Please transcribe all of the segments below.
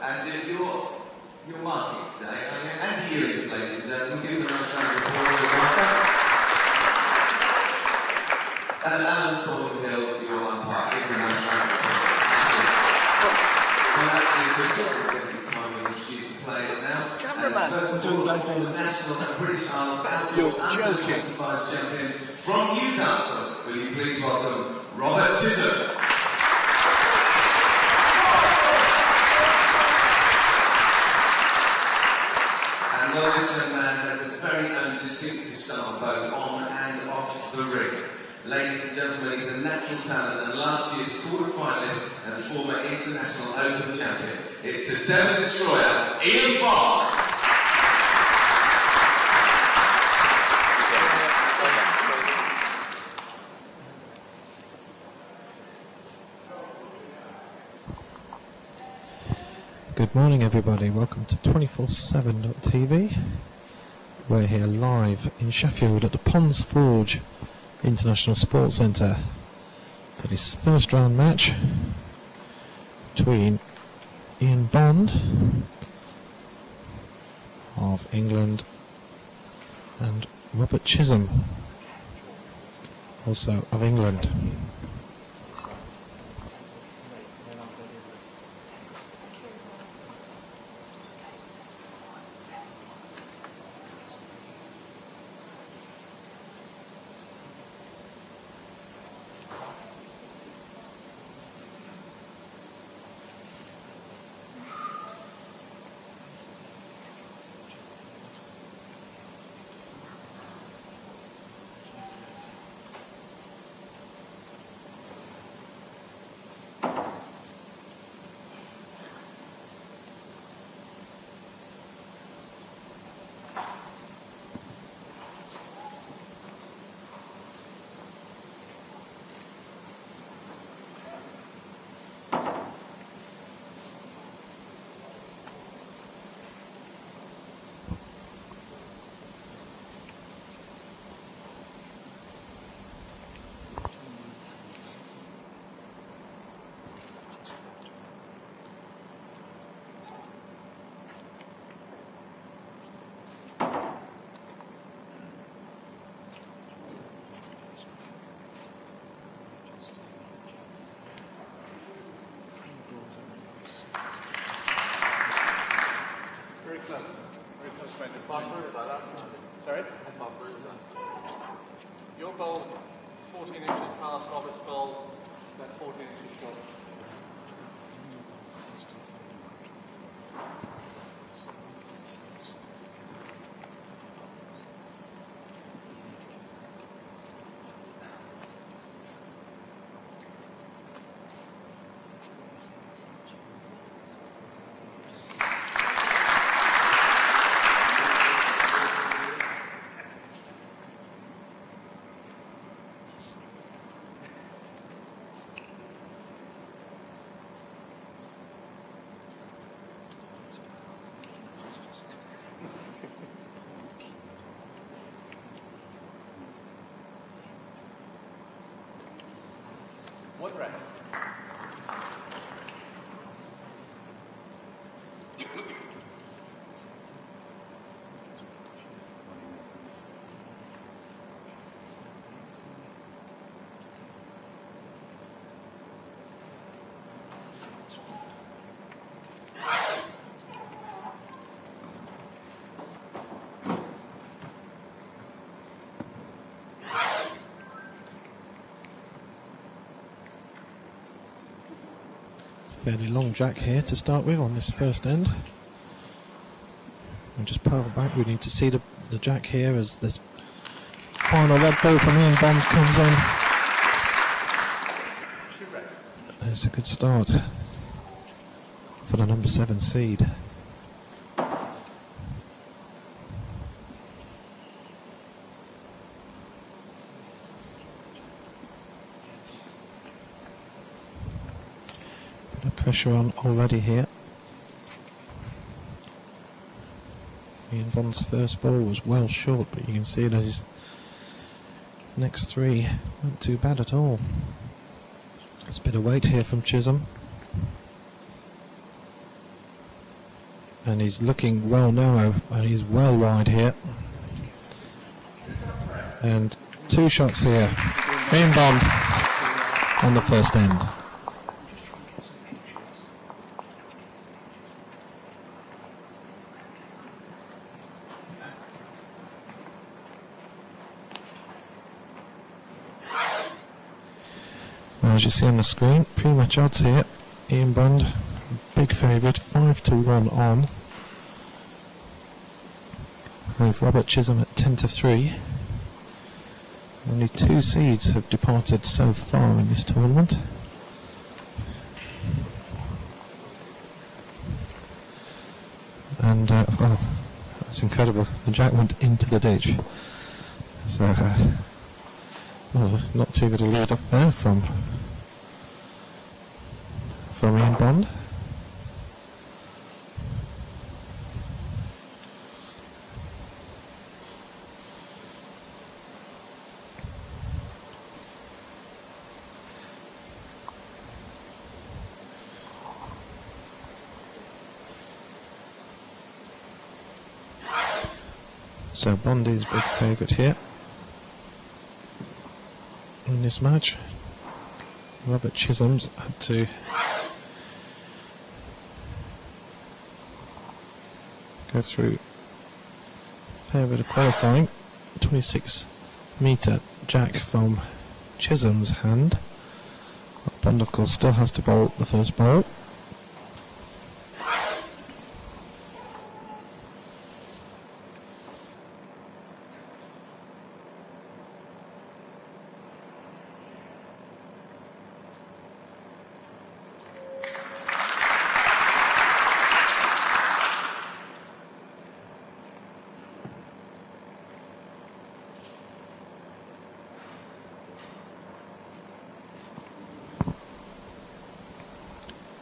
And your marking today, and hearings, ladies and gentlemen, give them a nice round of applause. And Alan Thornhill, your umpire, give them a nice round of applause. Well, that's the official. It's time we introduce the players now. First of all, the former national and British Isles outdoor under-25 champion from Newcastle. Will you please welcome Robert Chisholm. And well, this young man has his very own distinctive style both on and off the ring. Ladies and gentlemen, he's a natural talent and last year's quarter-finalist and former international open champion. It's the Devon Destroyer, Ian Bond. Good morning everybody, welcome to 247.tv. We're here live in Sheffield at the Ponds Forge International Sports Centre for this first round match between Ian Bond of England and Robert Chisholm, also of England. Very close friend. Sorry? Your goal, 14 inches past Robert's goal, about 14 inches short. What rank? Fairly long jack here to start with on this first end. We'll just power back. We need to see the jack here as this final red ball from Ian Bond comes in. It's a good start for the number 7 seed. Pressure on already here. Ian Bond's first ball was well short, but you can see that his next three weren't too bad at all. There's a bit of weight here from Chisholm. And he's looking well narrow, and he's well wide here. And 2 shots here. Ian Bond on the first end. Now, as you see on the screen, pre-match odds here. Ian Bond, big favourite, 5-1 on. With Robert Chisholm at 10-3. Only 2 seeds have departed so far in this tournament. And, well, that's incredible. The jack went into the ditch. So, well, not too good a lead off there from Ian Bond. So Bond is big favourite here in this match. Robert Chisholm's had to go through a fair bit of qualifying. 26-metre jack from Chisholm's hand. Bond, of course, still has to bowl the first ball.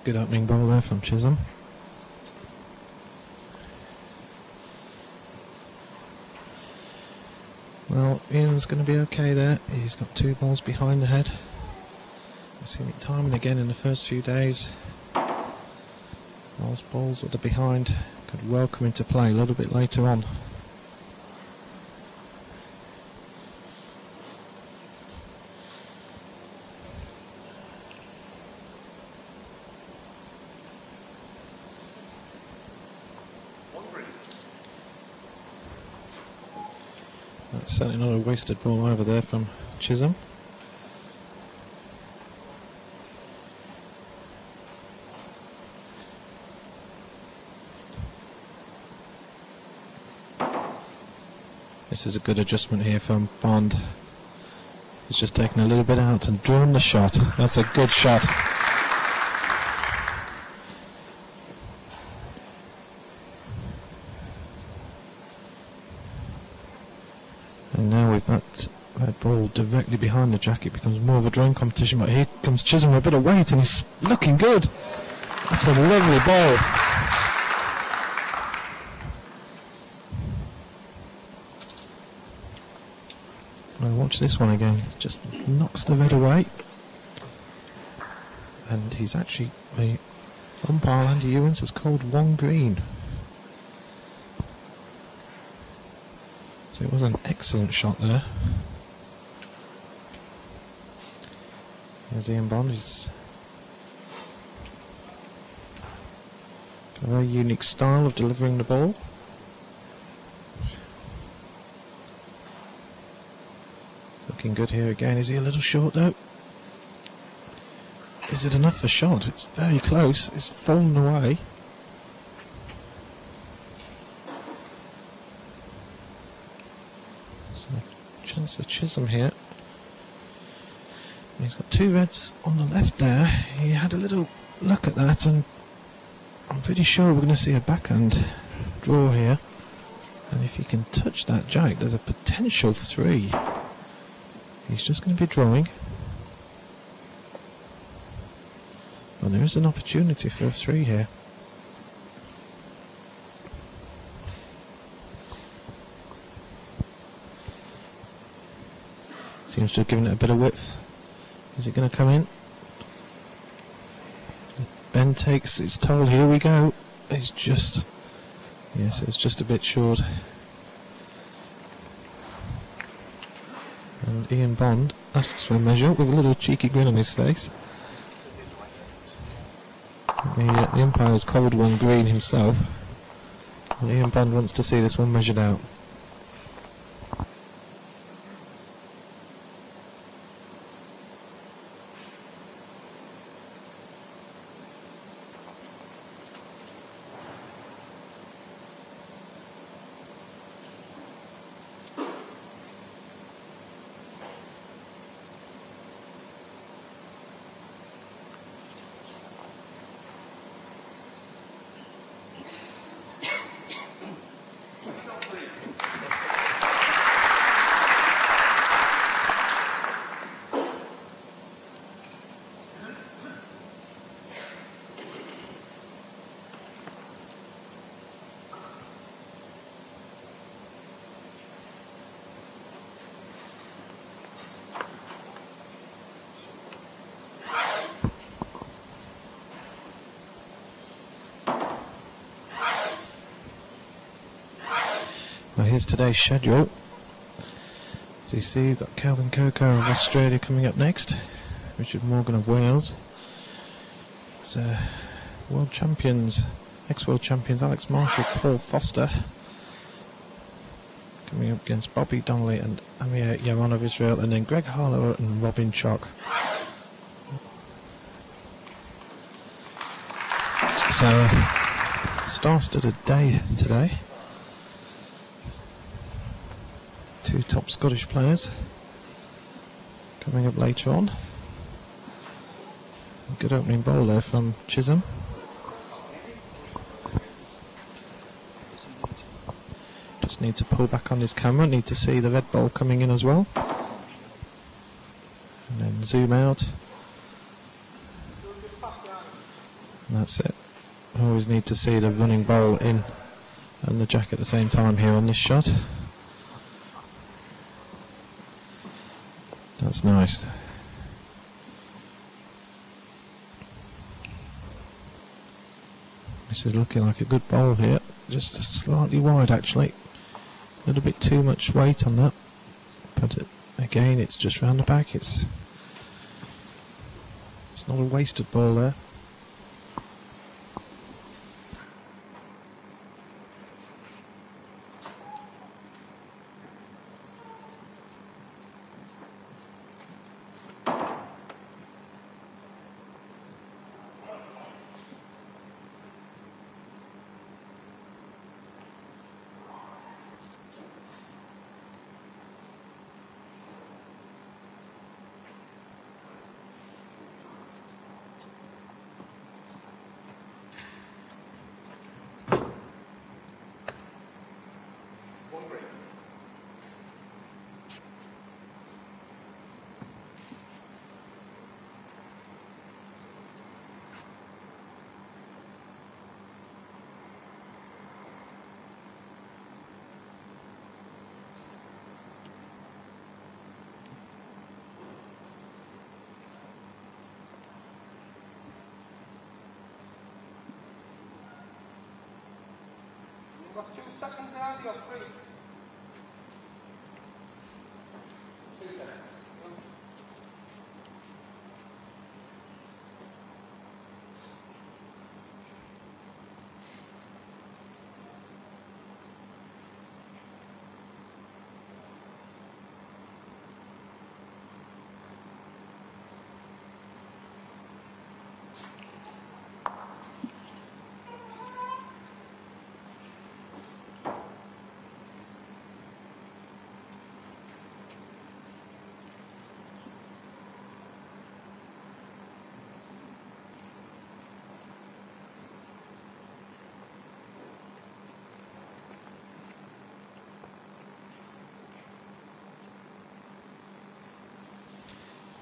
Good opening ball there from Chisholm. Well, Ian's going to be okay there. He's got 2 balls behind the head. We've seen it time and again in the first few days. Those balls that are behind could well come into play a little bit later on. That's certainly not a wasted ball over there from Chisholm. This is a good adjustment here from Bond. He's just taken a little bit out and drawn the shot. That's a good shot. And now with that ball directly behind the jack, it becomes more of a drawing competition. But here comes Chisholm with a bit of weight, and he's looking good. That's a lovely ball. Well, watch this one again. Just knocks the red away. And he's actually, the umpire Andy Ewens has called 1 green. So it was an excellent shot there. Here's Ian Bond. He's got a very unique style of delivering the ball. Looking good here again. Is he a little short though? Is it enough for shot? It's very close. It's fallen away. So chance for Chisholm here. He's got 2 reds on the left there. He had a little look at that, and I'm pretty sure we're going to see a backhand draw here. And if he can touch that jack, there's a potential 3. He's just going to be drawing. And there is an opportunity for a 3 here. Seems to have given it a bit of width. Is it going to come in? Ben takes its toll. Here we go. He's just Yes, it was just a bit short. And Ian Bond asks for a measure with a little cheeky grin on his face. The umpire has called one green himself. And Ian Bond wants to see this one measured out. Well, here's today's schedule. So you see, you've got Kelvin Coco of Australia coming up next, Richard Morgan of Wales. It's world champions, ex-world champions Alex Marshall, Paul Foster coming up against Bobby Donnelly and Amir Yaron of Israel, and then Greg Harlow and Robin Chock. So, star-studded day today. Two top Scottish players coming up later on. A good opening bowl there from Chisholm. Just need to pull back on his camera, need to see the red ball coming in as well. And then zoom out. And that's it. Always need to see the running bowl in and the jack at the same time here on this shot. That's nice. This is looking like a good bowl here. Just slightly wide actually. A little bit too much weight on that. But again, it's just round the back. It's not a wasted ball there. You've got 2 seconds now, you've got 3. 2 seconds.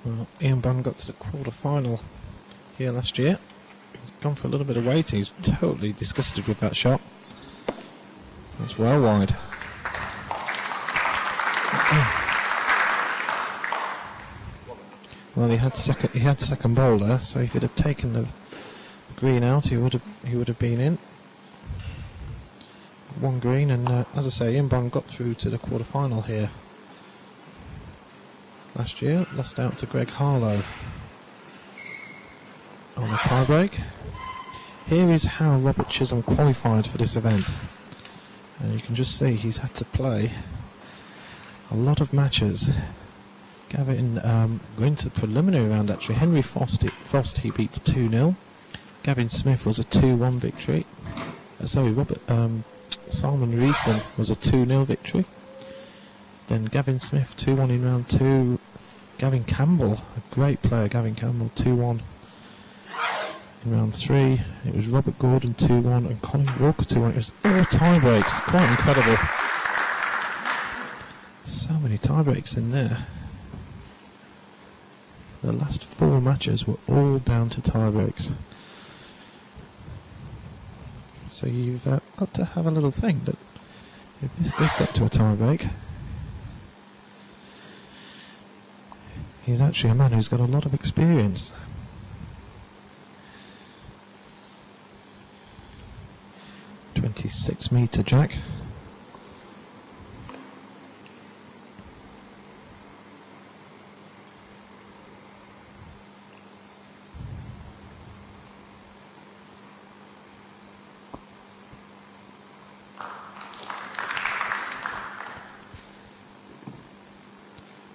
Well, Ian Bond got to the quarter-final here last year. He's gone for a little bit of weight. He's totally disgusted with that shot. It's well wide. Well, he had second ball there, so if he'd have taken the green out, he would have been in. one green, and as I say, Ian Bond got through to the quarter-final here last year, lost out to Greg Harlow on a tie-break. Here is how Robert Chisholm qualified for this event, and you can just see he's had to play a lot of matches. Gavin, going to the preliminary round actually, Henry Frost he beats 2-0. Gavin Smith was a 2-1 victory. Salman Reeson was a 2-0 victory. Then Gavin Smith 2-1 in round 2. Gavin Campbell, a great player, Gavin Campbell 2-1 in round 3. It was Robert Gordon 2-1 and Colin Walker 2-1. It was all tie breaks, quite incredible. So many tie breaks in there. The last 4 matches were all down to tie breaks. So you've got to have a little think that if this does get to a tie break, he's actually a man who's got a lot of experience. .26-metre jack.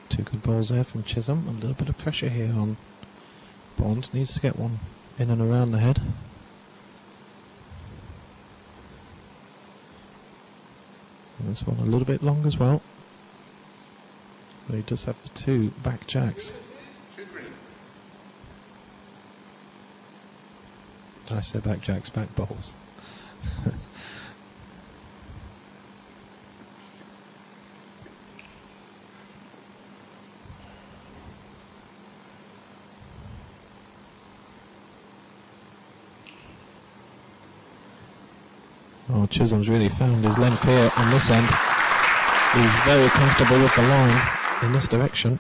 Two good balls there from Chisholm. A little bit of pressure here on Bond. Needs to get one in and around the head. And this one a little bit long as well. But he does have the 2 back jacks. I say back jacks, back balls. Oh, Chisholm's really found his length here on this end. He's very comfortable with the line in this direction.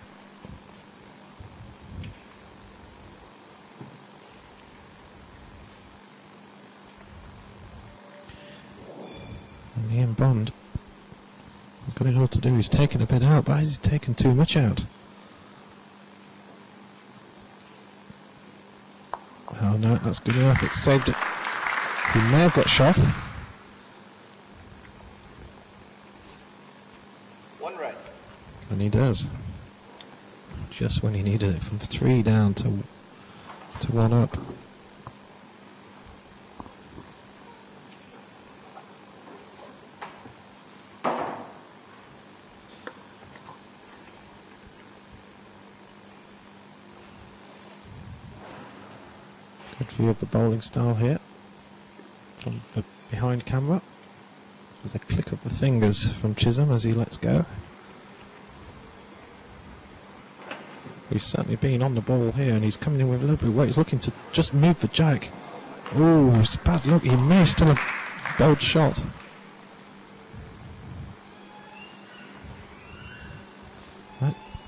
And Ian Bond has got it all to do. He's taken a bit out, but he's taken too much out. Oh no, that's good enough. It saved it. He may have got shot. And he does. Just when he needed it, from 3 down to 1 up. Good view of the bowling style here from the behind camera. There's a click of the fingers from Chisholm as he lets go. He's certainly been on the ball here, and he's coming in with a little bit of weight. He's looking to just move the jack. Oh, it's bad luck. He may still have bowled shot.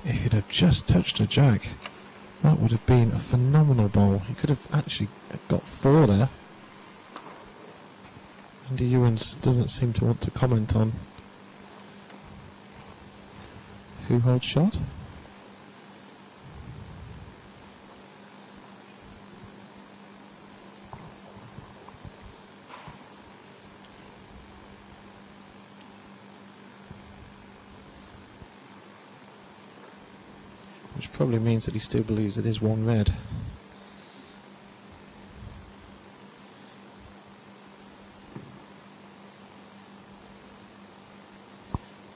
If he'd have just touched the jack, that would have been a phenomenal ball. He could have actually got 4 there. Andy Ewens doesn't seem to want to comment on who holds shot. Which probably means that he still believes it is 1 red.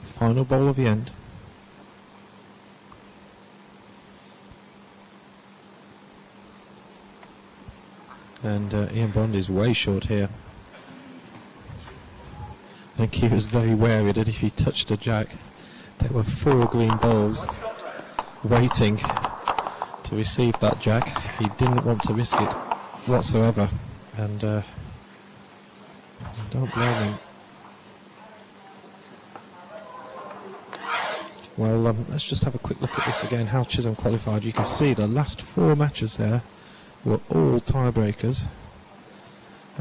Final ball of the end. And Ian Bond is way short here. I think he was very wary that if he touched a jack, there were 4 green balls waiting to receive that jack. He didn't want to risk it whatsoever, and don't blame him. Well, let's just have a quick look at this again, how Chisholm qualified. You can see the last 4 matches there were all tiebreakers,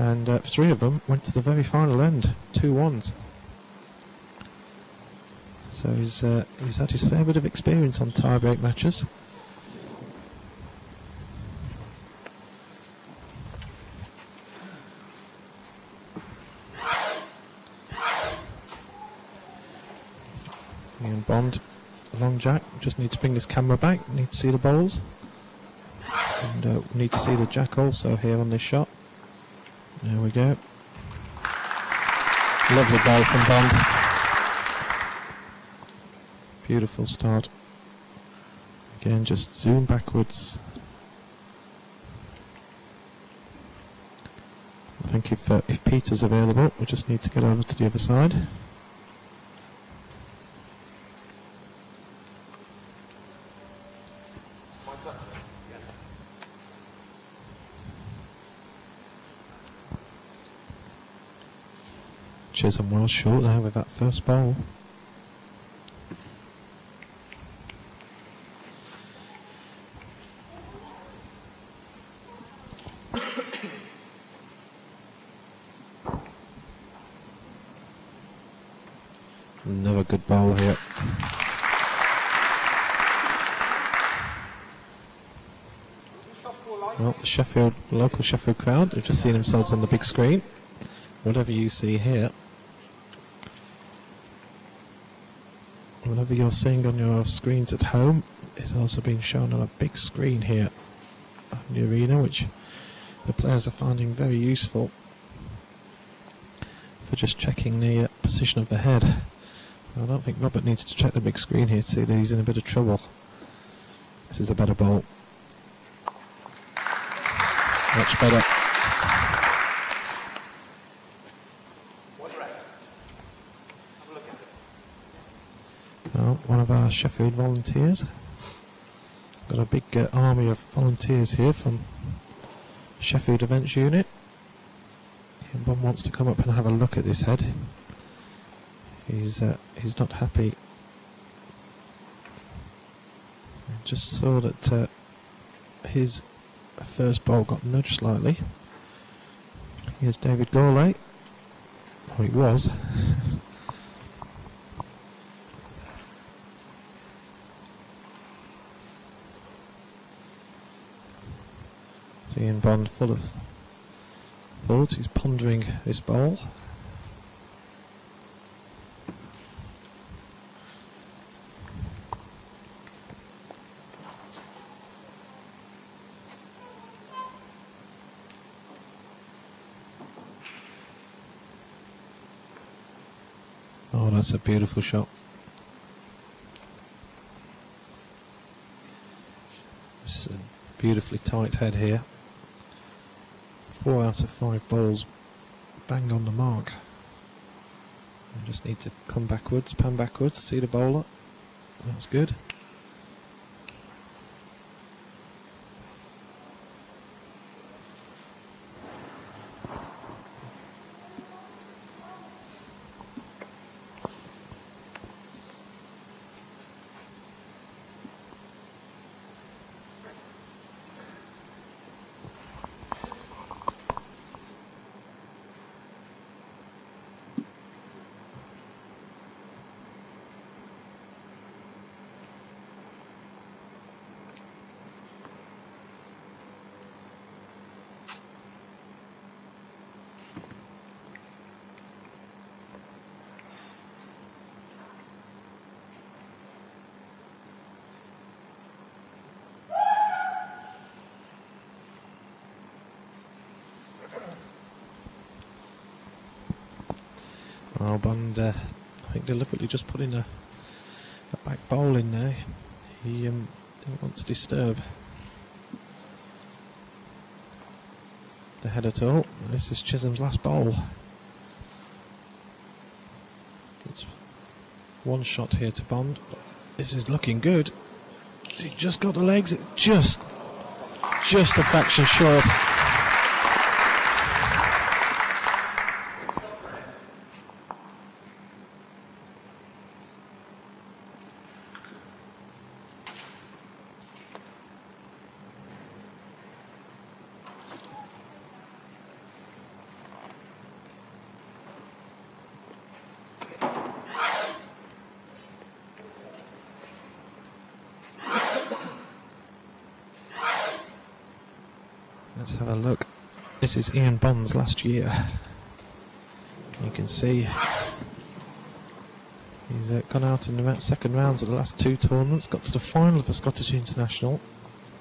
And 3 of them went to the very final end, 2-1s. So he's had his fair bit of experience on tie-break matches. Ian Bond, long jack, just need to bring this camera back, need to see the bowls. And need to see the jack also here on this shot. There we go. Lovely bowl from Bond. Beautiful start. Again, just zoom backwards. I think if Peter's available, we just need to get over to the other side. Chisholm well short there with that first bowl. Another good bowl here. Well, the local Sheffield crowd have just seen themselves on the big screen. Whatever you see here, whatever you're seeing on your screens at home, is also being shown on a big screen here in the arena, which the players are finding very useful for just checking the position of the head. I don't think Robert needs to check the big screen here to see that he's in a bit of trouble. This is a better bowl. Much better. Well, one of our Sheffield volunteers. Got a big army of volunteers here from Sheffield Events Unit. And Bob wants to come up and have a look at this head. He's not happy. I just saw that his first bowl got nudged slightly. Here's David Gourlay. Oh, he was. Ian Bond full of thought. He's pondering this bowl. Oh, that's a beautiful shot. This is a beautifully tight head here. 4 out of 5 balls bang on the mark. I just need to come backwards, pan backwards, see the bowler. That's good. Oh, Bond, I think deliberately just put in a back bowl in there. He didn't want to disturb the head at all. This is Chisholm's last bowl. It's one shot here to Bond, but this is looking good. He just got the legs. It's just a fraction short. Let's have a look. This is Ian Bond's last year. You can see he's gone out in the second rounds of the last two tournaments, got to the final of the Scottish International,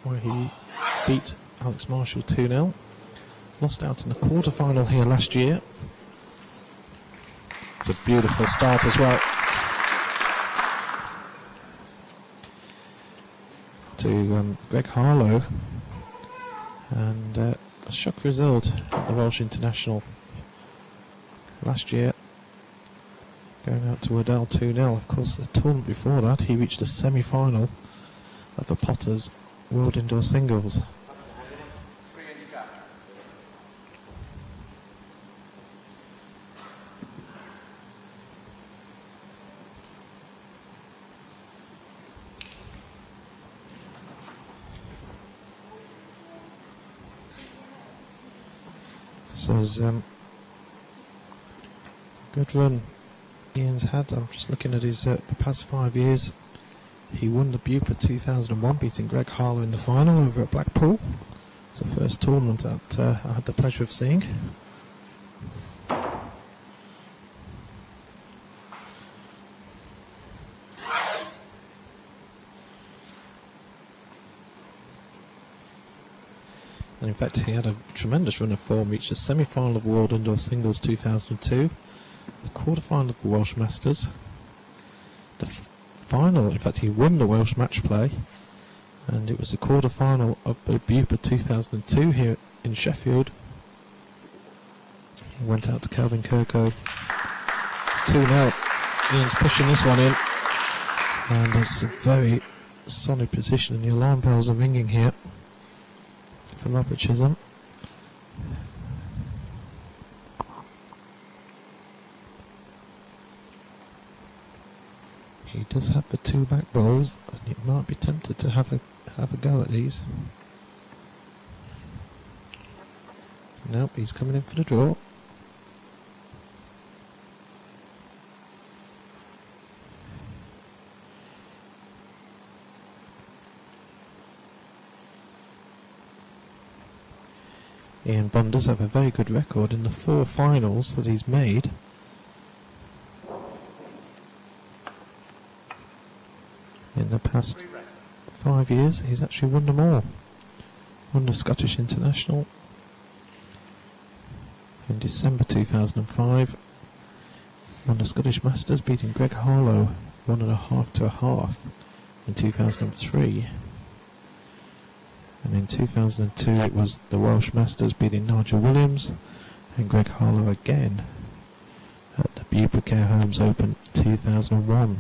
where he beat Alex Marshall 2-0. Lost out in the quarter-final here last year. It's a beautiful start as well. To Greg Harlow, and a shock result at the Welsh International last year, going out to Waddell 2-0. Of course, the tournament before that, he reached a semi-final of the Potters World Indoor Singles. So it's good run Ian's had. I'm just looking at his the past 5 years. He won the Bupa 2001, beating Greg Harlow in the final over at Blackpool. It's the first tournament that I had the pleasure of seeing. And in fact, he had a tremendous run of form, reached the semi-final of World Indoor Singles 2002, the quarter-final of the Welsh Masters, the final, in fact he won the Welsh match play, and it was the quarter-final of the Bupa 2002 here in Sheffield. He went out to Kelvin Kirko 2-0. Ian's pushing this one in, and it's a very solid position, and the alarm bells are ringing here for Robert Chisholm. He does have the two back bowls, and he might be tempted to have a go at these. Nope, he's coming in for the draw. Ian Bond does have a very good record in the 4 finals that he's made. In the past 5 years, he's actually won them all. Won the Scottish International in December 2005. Won the Scottish Masters, beating Greg Harlow 1.5 to 1/2 in 2003. And in 2002 it was the Welsh Masters, beating Nigel Williams and Greg Harlow again at the Bupa Care Homes Open 2001.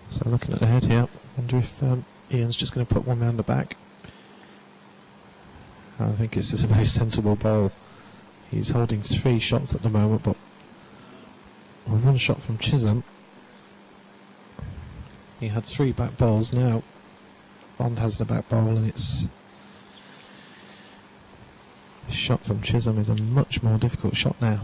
So looking at the head here, I wonder if Ian's just going to put one round the back. I think it's just a very sensible bowl. He's holding 3 shots at the moment, but with 1 shot from Chisholm, he had 3 back bowls. Now Bond has the back bowl, and it's shot from Chisholm is a much more difficult shot now.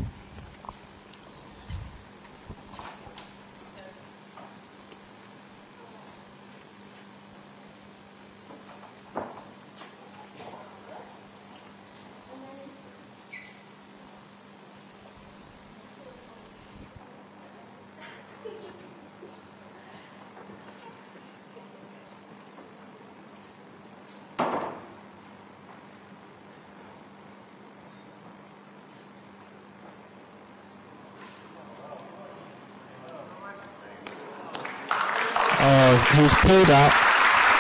Oh, he's pulled out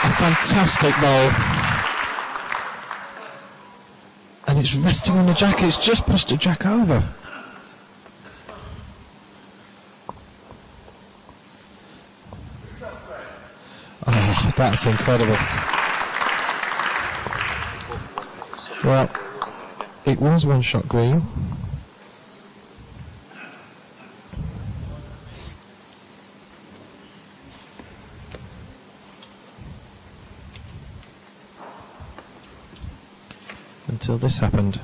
a fantastic bowl, and it's resting on the jack. It's just pushed the jack over. Oh, that's incredible. Well, it was 1 shot green. Until this happened.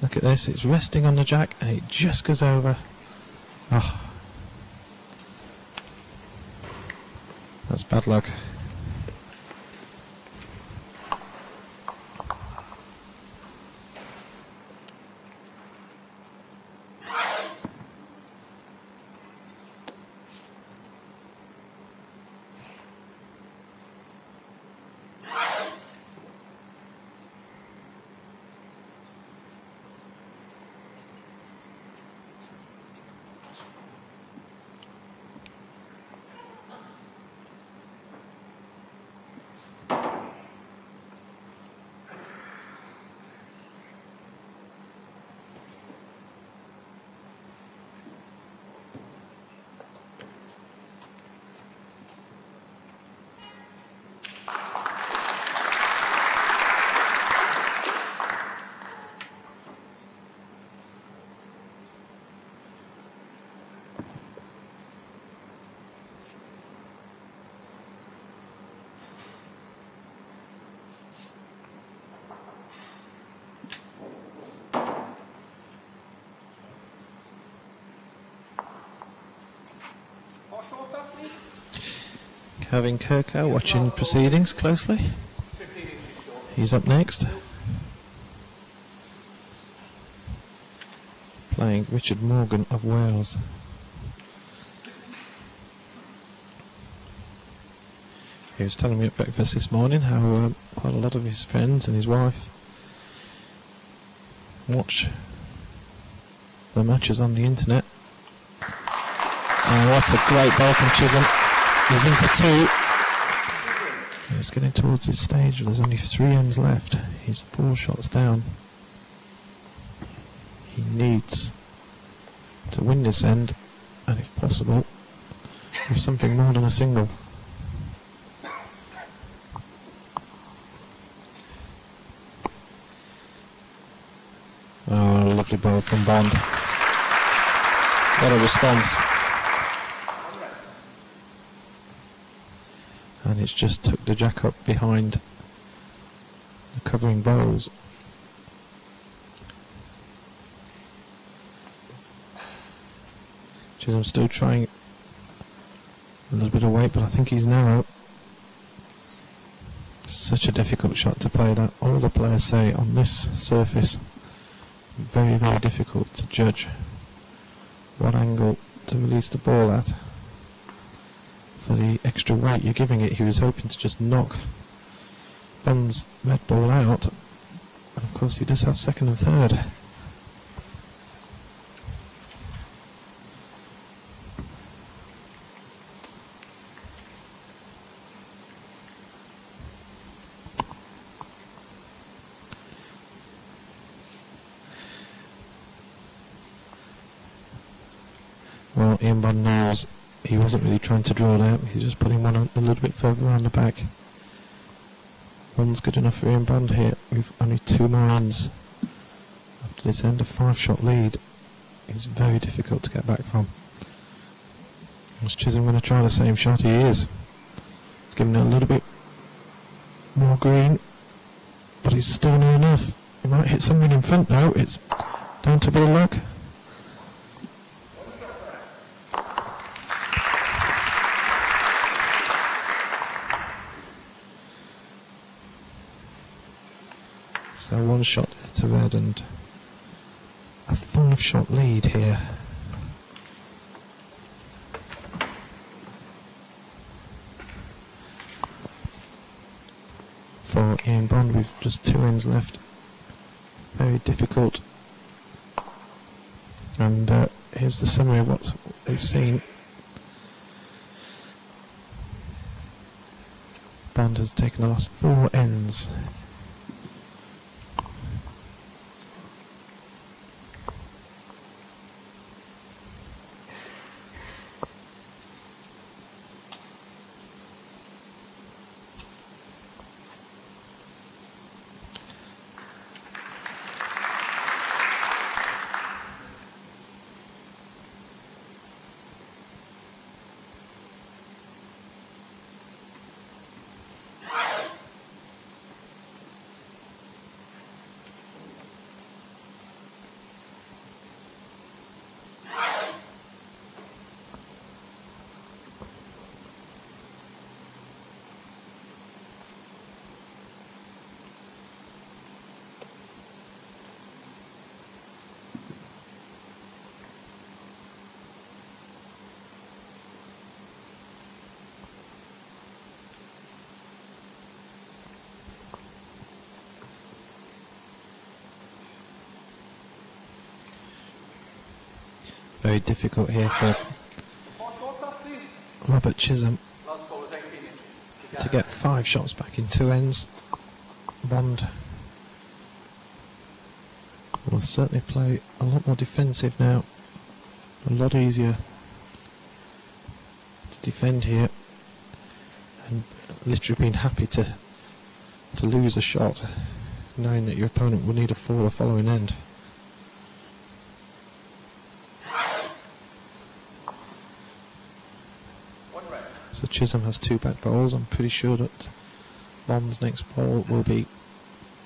Look at this, it's resting on the jack and it just goes over. Oh, Just bad luck. Kevin Kirko watching proceedings closely. He's up next. Playing Richard Morgan of Wales. He was telling me at breakfast this morning how quite a lot of his friends and his wife watch the matches on the internet. Oh, what a great ball from Chisholm. He's in for two. He's getting towards his stage. There's only 3 ends left. He's 4 shots down. He needs to win this end, and if possible, with something more than a single. Oh, lovely ball from Bond. What a response. And it's just took the jack up behind the covering bowls. I'm still trying a little bit of weight, but I think he's narrow. Such a difficult shot to play that. All the players say on this surface, very, very difficult to judge what angle to release the ball at. For the extra weight you're giving it, he was hoping to just knock Bond's red ball out, and of course he does have second and third. Well, Ian Bond knows he wasn't really trying to draw it out, he's just putting one a little bit further around the back. One's good enough for Ian Bond here, with only 2 more ends. After this end, a 5-shot lead is very difficult to get back from. Was Chisholm going to try the same shot? He is. He's giving it a little bit more green, but he's still near enough. He might hit something in front now, it's down to a bit of luck. So 1 shot to red and a 5-shot lead here. For Ian Bond with just 2 ends left. Very difficult. And here's the summary of what we've seen. Bond has taken the last 4 ends. very difficult here for Robert Chisholm Last ball was 18 inches. to get 5 shots back in 2 ends. Bond will certainly play a lot more defensive now, a lot easier to defend here, and literally being happy to lose a shot, knowing that your opponent will need a 4 the following end. So Chisholm has 2 back bowls. I'm pretty sure that Bond's next ball will be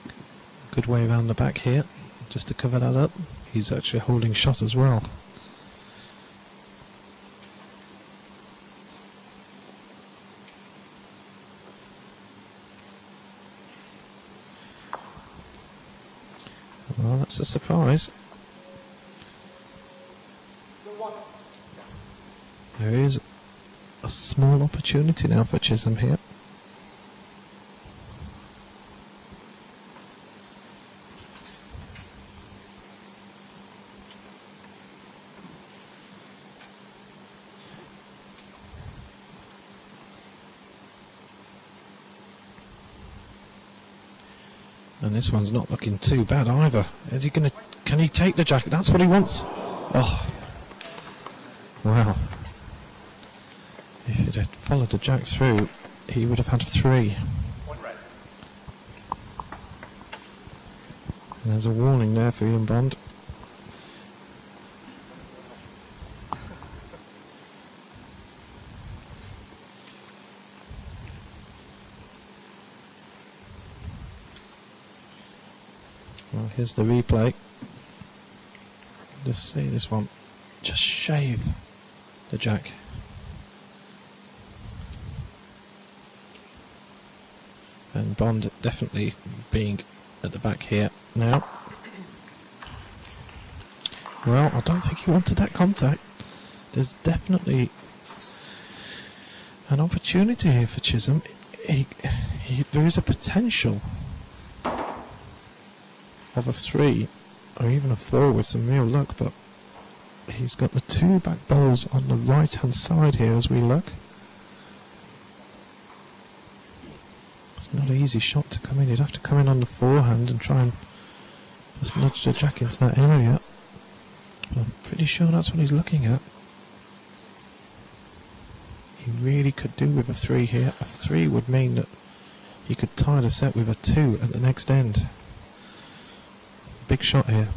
a good way around the back here, just to cover that up. He's actually holding shot as well. Well, that's a surprise. There is a small opportunity now for Chisholm here. And this one's not looking too bad either. Is he gonna? Can he take the jack? That's what he wants. Oh, wow! If he'd had followed the jack through, he would have had 3. And there's a warning there for Ian Bond. Well, here's the replay. Just see this one. Just shave the jack. And Bond definitely being at the back here now. Well, I don't think he wanted that contact. There's definitely an opportunity here for Chisholm. There is a potential of a 3 or even a 4 with some real luck, but he's got the 2 back bowls on the right hand side here as we look. It's not an easy shot to come in. You'd have to come in on the forehand and try and just nudge the jack into that area. But I'm pretty sure that's what he's looking at. He really could do with a 3 here. A 3 would mean that he could tie the set with a 2 at the next end. Big shot here.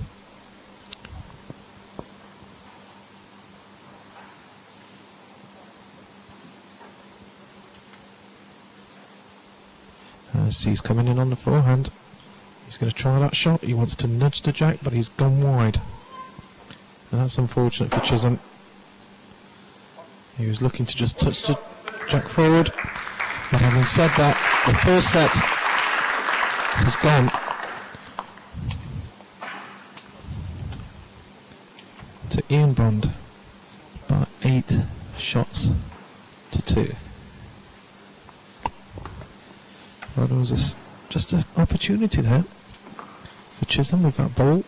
As he's coming in on the forehand, he's going to try that shot. He wants to nudge the jack, but he's gone wide. And that's unfortunate for Chisholm. He was looking to just touch the jack forward. But having said that, the first set has gone. To Ian Bond by 8 shots to 2. Well, there was just an opportunity there for Chisholm with that ball.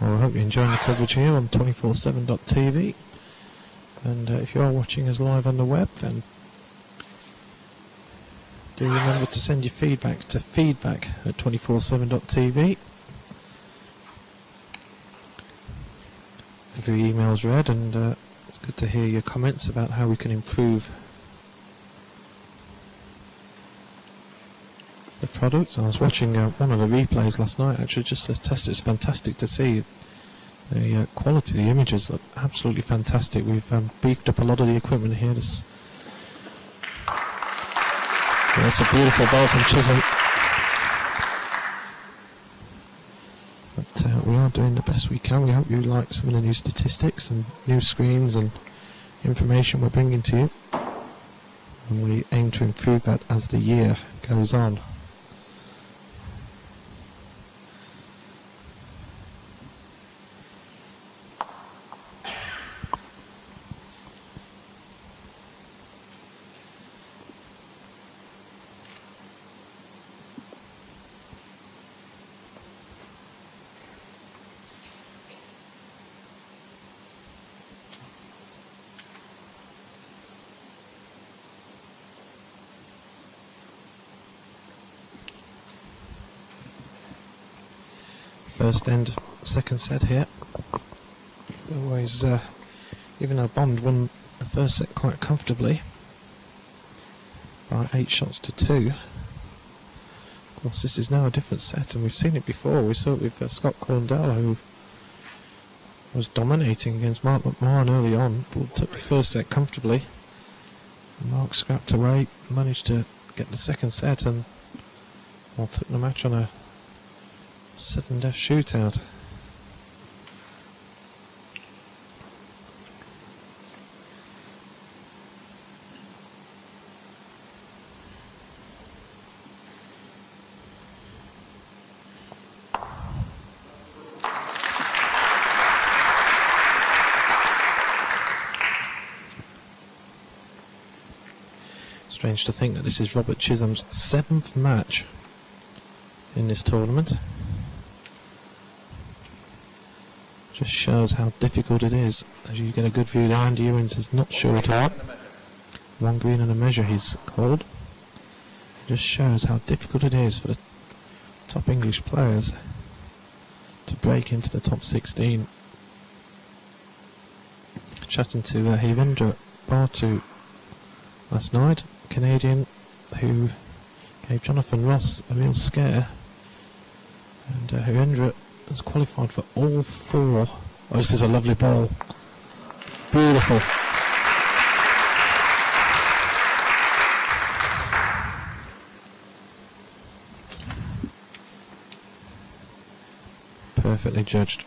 Well, I hope you're enjoying the coverage here on 247.tv. And if you are watching us live on the web, then do remember to send your feedback to feedback@247.tv. Every email's read, and it's good to hear your comments about how we can improve the product. I was watching one of the replays last night, actually, just to test it. It's fantastic to see. The quality of the images look absolutely fantastic. We've beefed up a lot of the equipment here. That's a beautiful ball from Chisholm. But we are doing the best we can. We hope you like some of the new statistics and new screens and information we're bringing to you. And we aim to improve that as the year goes on. first end, second set here. Always, even though Bond won the first set quite comfortably by 8 shots to 2. Of course, this is now a different set, and we've seen it before. We saw it with Scott Corndell, who was dominating against Mark McMahon early on, but took the first set comfortably. And Mark scrapped away, managed to get the second set, and took the match on a sudden death shootout. Strange to think that this is Robert Chisholm's 7th match in this tournament. Just shows how difficult it is. As you get a good view there, Andy Ewins is not sure at all. 1 green and a measure he's called. It just shows how difficult it is for the top English players to break into the top 16. Chatting to Hivendra Bartu last night, Canadian, who gave Jonathan Ross a real scare, and Hivendra has qualified for all 4. Oh, this is a lovely ball. Beautiful. Perfectly judged.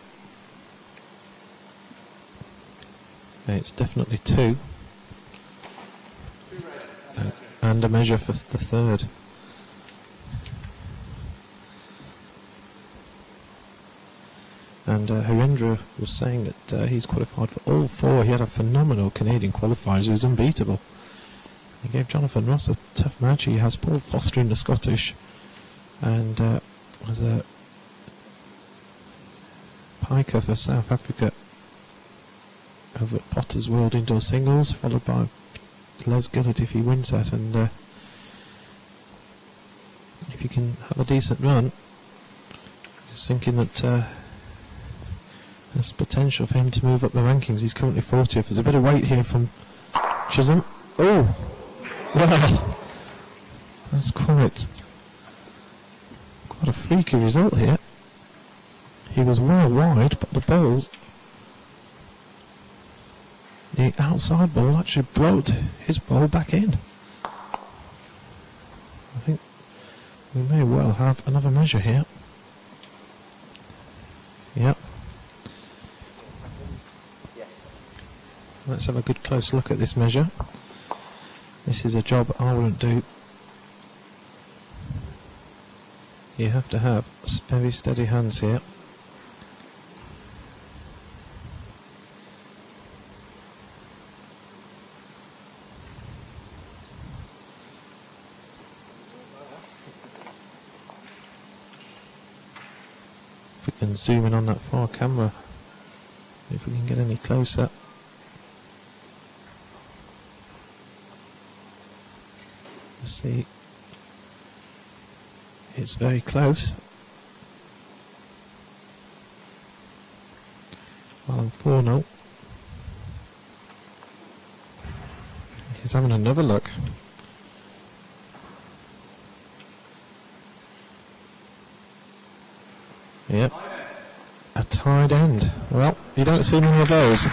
Okay, it's definitely 2. And a measure for the third. And Hivendra was saying that he's qualified for all 4. He had a phenomenal Canadian qualifier. He was unbeatable. He gave Jonathan Ross a tough match. He has Paul Foster in the Scottish, and has a Piker for South Africa over at Potter's World Indoor Singles, followed by Les Gillett if he wins that. And if you can have a decent run, he's thinking that there's potential for him to move up the rankings. He's currently 40th. There's a bit of weight here from Chisholm. Oh, well, that's quite a freaky result here. He was well wide, but the balls, the outside ball actually brought his ball back in. I think we may well have another measure here. Yep. Let's have a good close look at this measure. This is a job I wouldn't do. You have to have very steady hands here. If we can zoom in on that far camera, if we can get any closer. You see, it's very close. Well, I'm 4-0. He's having another look. Yep. A tied end. Well, you don't see many of those.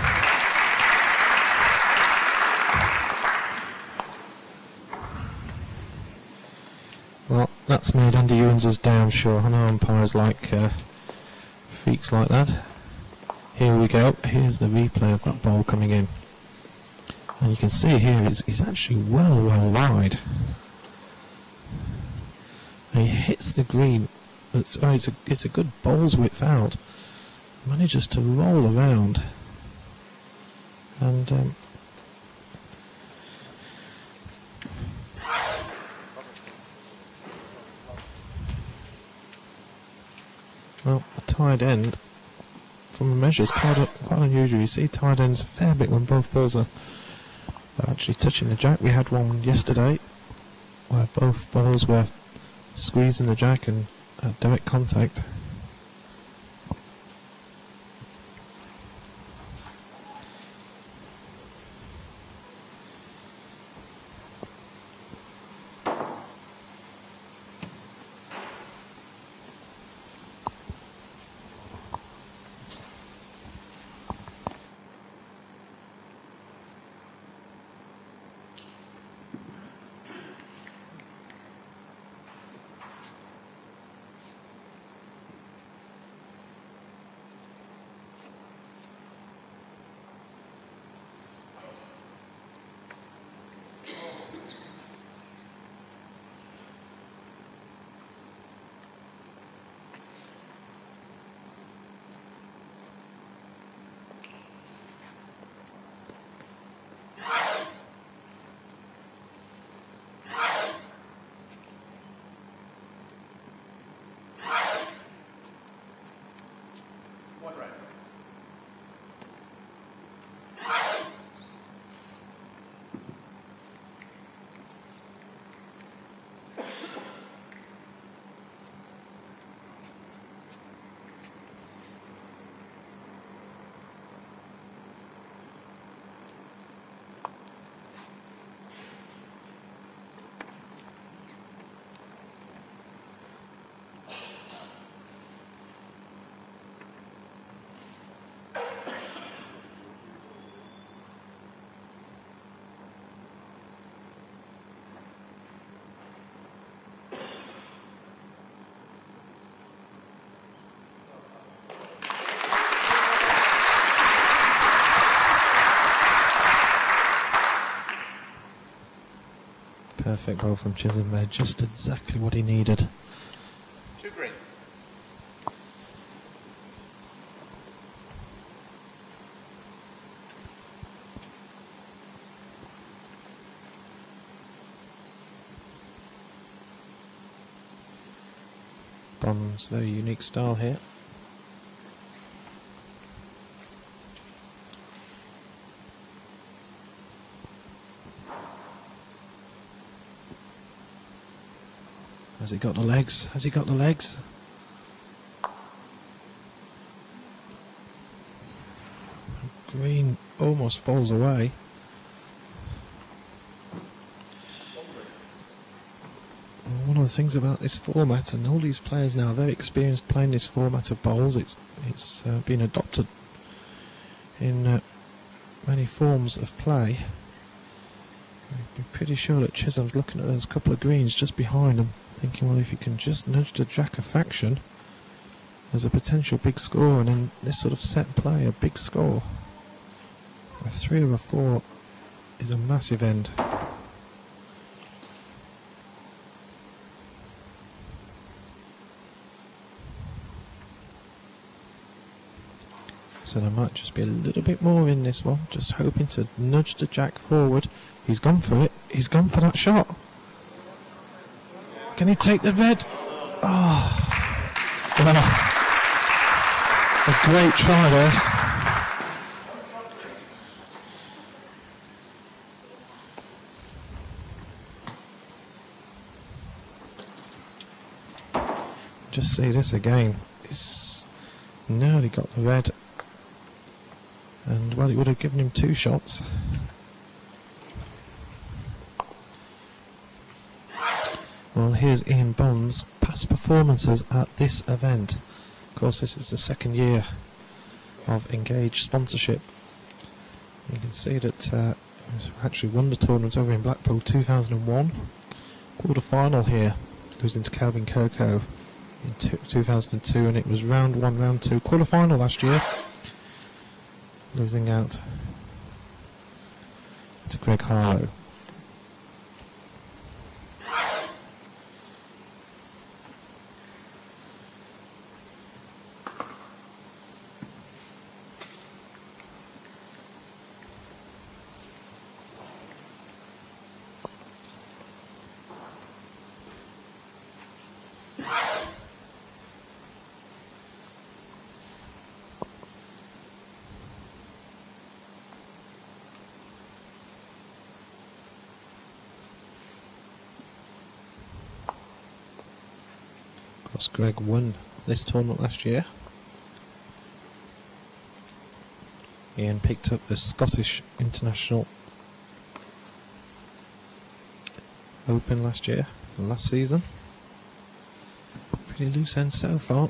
Well, that's made Andy Ewins' down, sure. I know umpires like freaks like that. Here we go. Here's the replay of that ball coming in. And you can see here he's actually well wide. And he hits the green. It's a good ball's width out. Manages to roll around. And well, a tied end from a measure is quite unusual. You see tied ends a fair bit when both balls are actually touching the jack. We had one yesterday where both balls were squeezing the jack and had direct contact. Perfect ball from Chisholm there, just exactly what he needed. 2 green. Bond's very unique style here. Has he got the legs? Has he got the legs? Green almost falls away. One of the things about this format, and all these players now are very experienced playing this format of bowls, it's been adopted in many forms of play. I'm pretty sure that Chisholm's looking at those couple of greens just behind him, thinking, well, if you can just nudge the jack a faction, there's a potential big score, and in this sort of set play, a big score. A 3 or a 4 is a massive end. So there might just be a little bit more in this one, just hoping to nudge the jack forward. He's gone for it, he's gone for that shot. Can he take the red? Oh, well, a great try there. Just see this again. It's nearly got the red. And well, it would have given him 2 shots. Well, here's Ian Bond's past performances at this event. Of course, this is the 2nd year of Engage sponsorship. You can see that he actually won the tournament over in Blackpool 2001. Quarter-final here, losing to Calvin Coco in 2002, and it was round 1, round 2. Quarter-final last year, losing out to Greg Harlow. Greg won this tournament last year. Ian picked up the Scottish International Open last year, last season. Pretty loose end so far.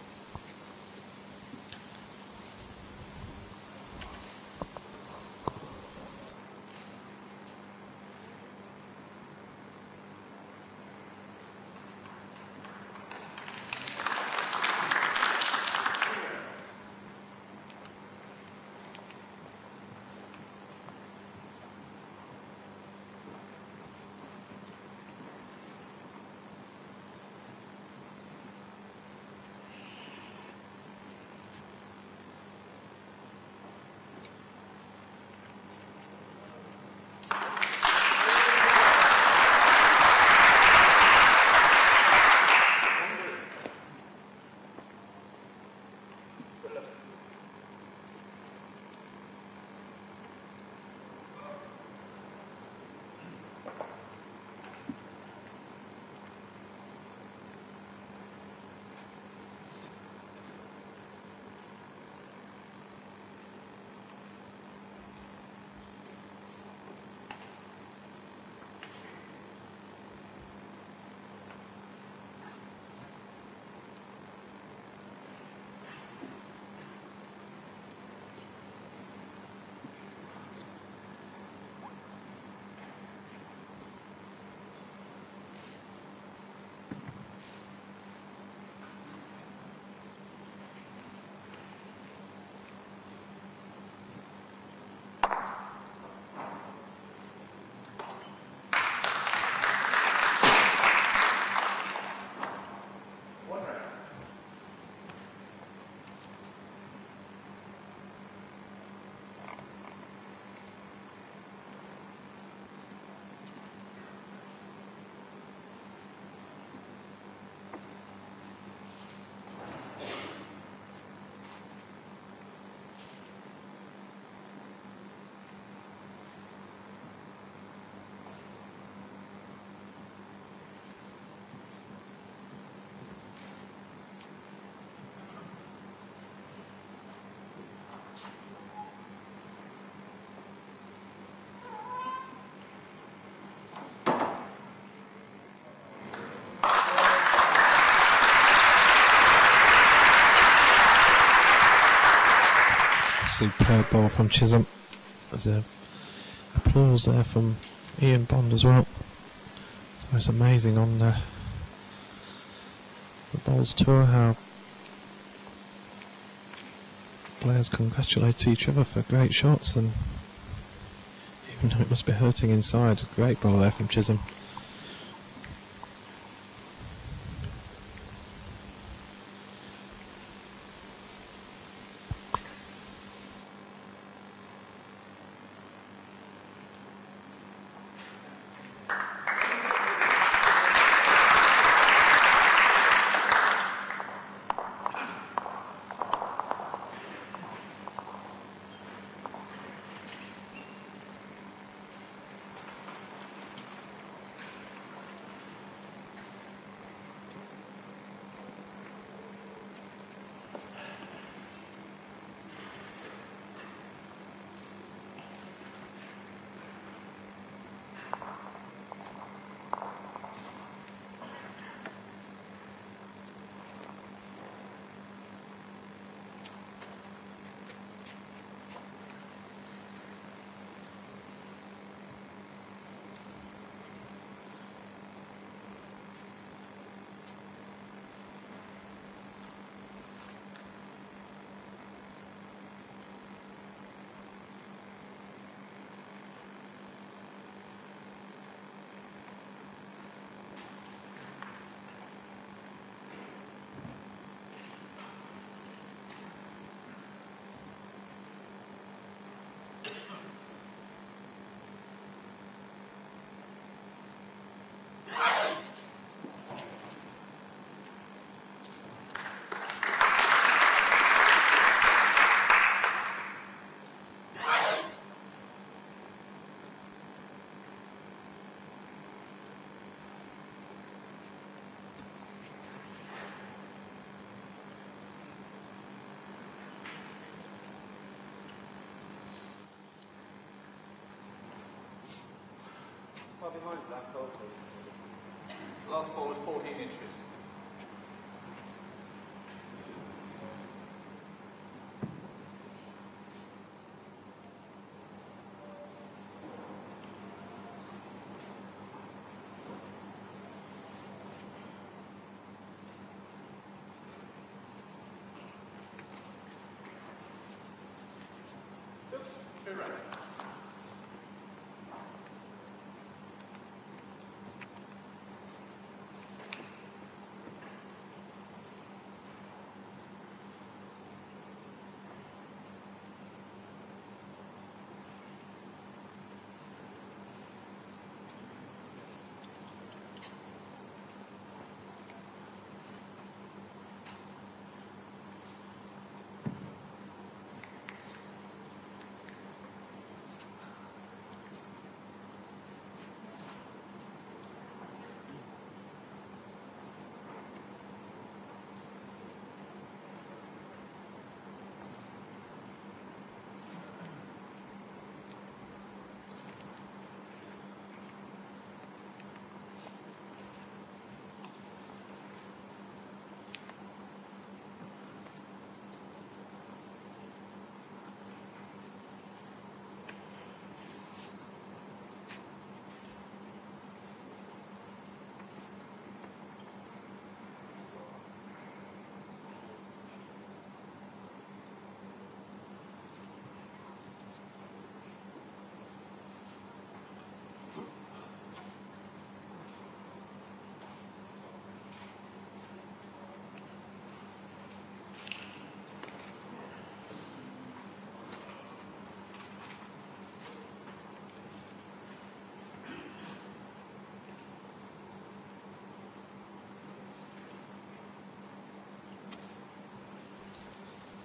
superb ball from Chisholm. There's a applause there from Ian Bond as well. So it's amazing on the Bowls Tour how players congratulate each other for great shots, and even though it must be hurting inside, great ball there from Chisholm. Well behind the last ball, please. Last ball was 14 inches.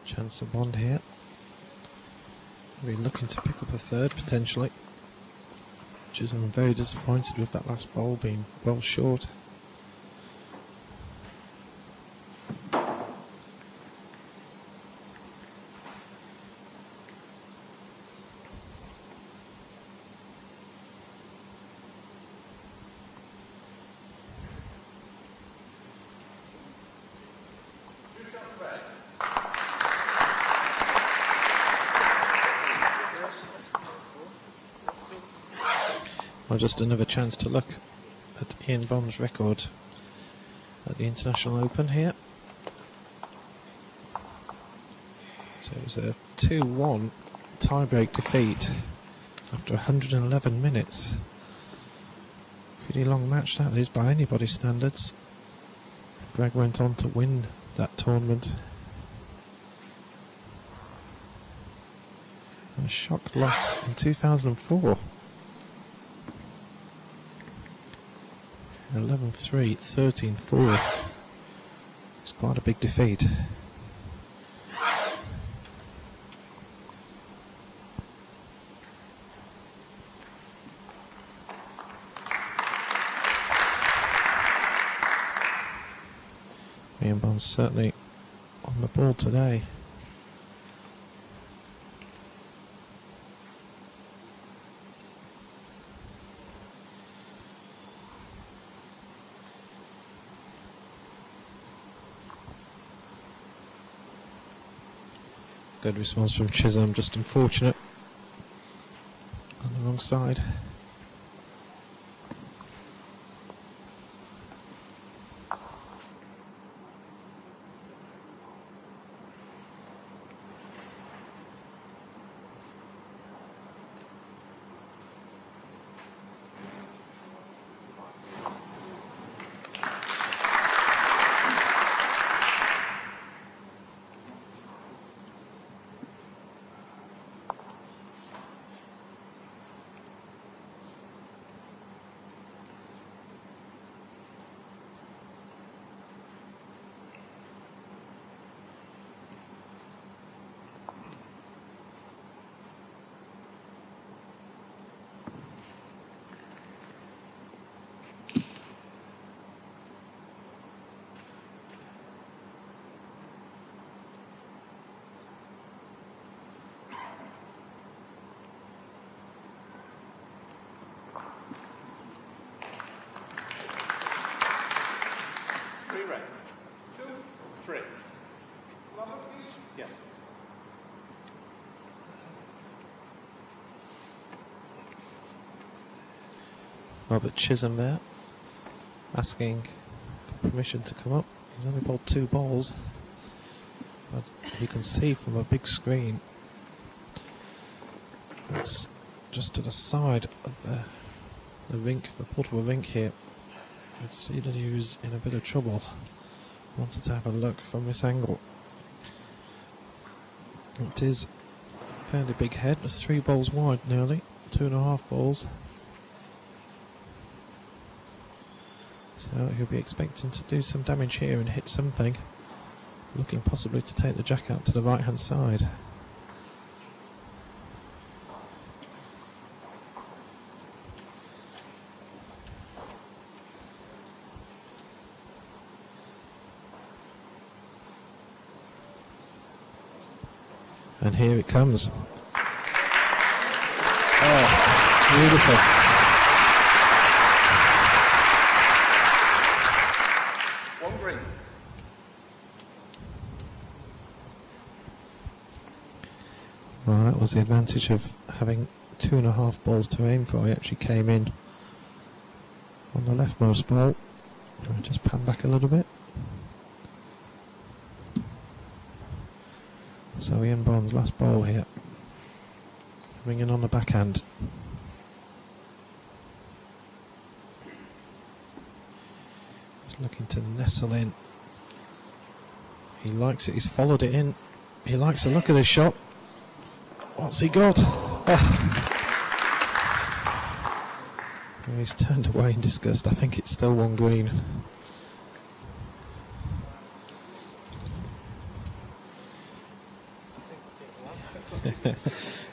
Chance of Bond here. We're looking to pick up a third potentially. Chisholm very disappointed with that last bowl being well short. Well, just another chance to look at Ian Bond's record at the International Open here. So it was a 2-1 tie-break defeat after 111 minutes. Pretty long match that is by anybody's standards. Greg went on to win that tournament. A shock loss in 2004. 11-3, 13-4. It's quite a big defeat. Ian Bond's certainly on the ball today. Good response from Chisholm, just unfortunate on the wrong side. Yes. Robert Chisholm there, asking for permission to come up. He's only bowled 2 balls, but you can see from a big screen that's just to the side of the rink, the portable rink here. You can see that he was in a bit of trouble. Wanted to have a look from this angle. It is a fairly big head. It's 3 balls wide nearly, 2.5 balls. So he'll be expecting to do some damage here and hit something. Looking possibly to take the jack out to the right hand side. And here it comes. Oh, beautiful. One green. Well, that was the advantage of having 2.5 balls to aim for. He actually came in on the leftmost ball. I'll just pan back a little bit. So Ian Bond's last ball here, coming in on the backhand. He's looking to nestle in. He likes it, he's followed it in. He likes the look of this shot. What's he got? Oh. Well, he's turned away in disgust. I think it's still 1 green.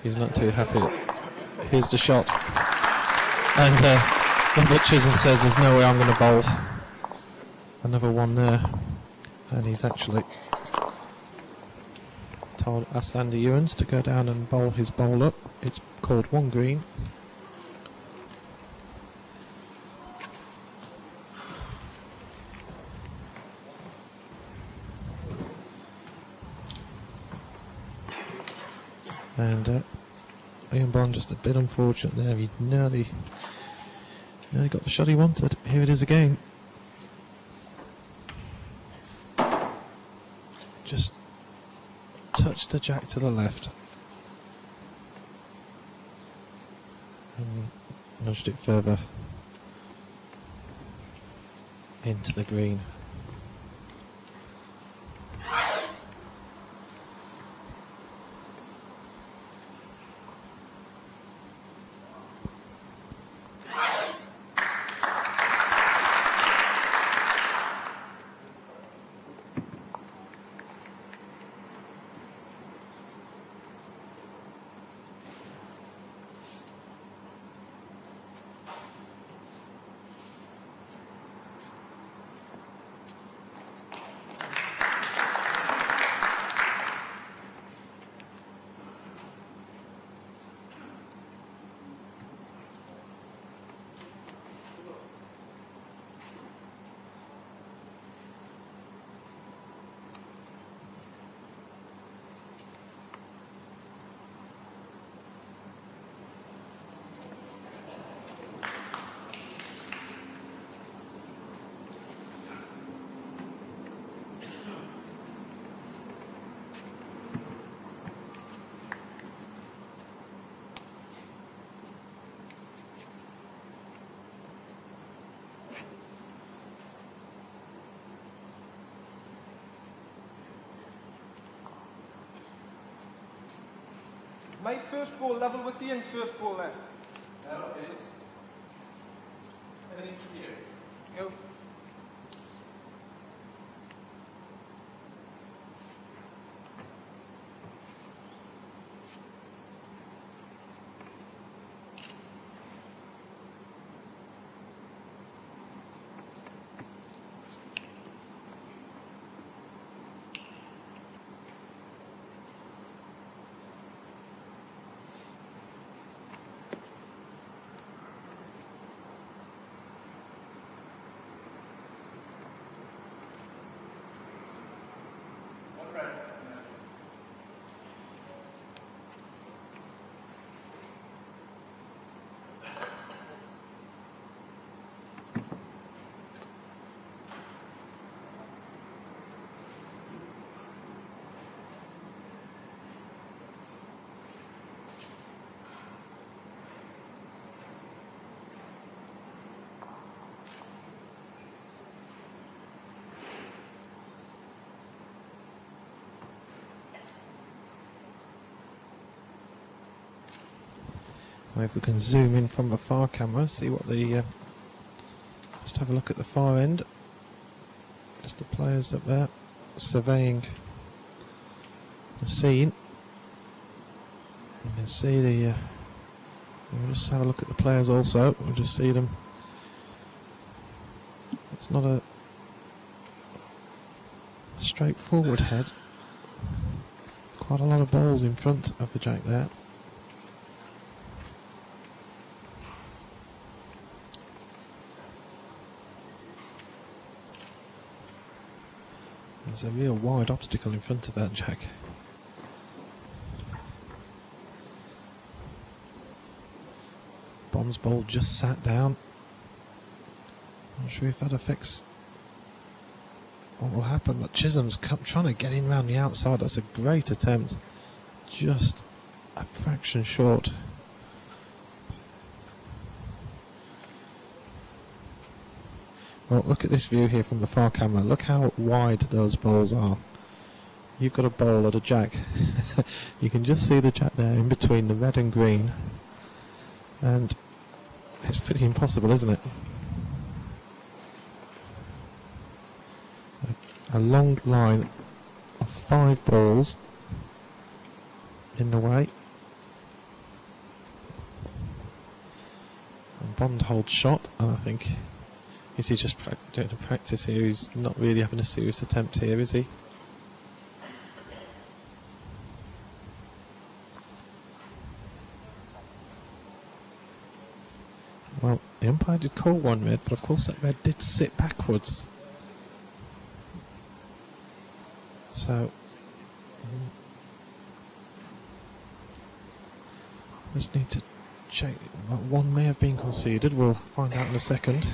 He's not too happy. Here's the shot. And Robert Chisholm says there's no way I'm going to bowl. Another one there. And he's actually asked Andy Ewens to go down and bowl his bowl up. It's called 1 green. And Ian Bond just a bit unfortunate there. He nearly He got the shot he wanted. Here it is again. Just touched the jack to the left. And nudged it further into the green. Mate, first ball level with the in, first ball left. No, it's an inch from you. Go. Now if we can zoom in from the far camera, see what the... just have a look at the far end. Just the players up there surveying the scene. You can see the... we'll just have a look at the players also. We'll just see them. It's not a straightforward head. There's quite a lot of balls in front of the jack there. There's a real wide obstacle in front of that jack. Bond's ball just sat down. Not sure if that affects what will happen, but Chisholm's trying to get in around the outside. That's a great attempt. Just a fraction short. Well, look at this view here from the far camera. Look how wide those balls are. You've got a ball at a jack. You can just see the jack there in between the red and green. And it's pretty impossible, isn't it? A long line of 5 balls in the way. And Bond holds shot, and I think... is he just doing a practice here? He's not really having a serious attempt here, is he? Well, the umpire did call one red, but of course that red did sit backwards. So, just need to check. One may have been conceded. We'll find out in a second.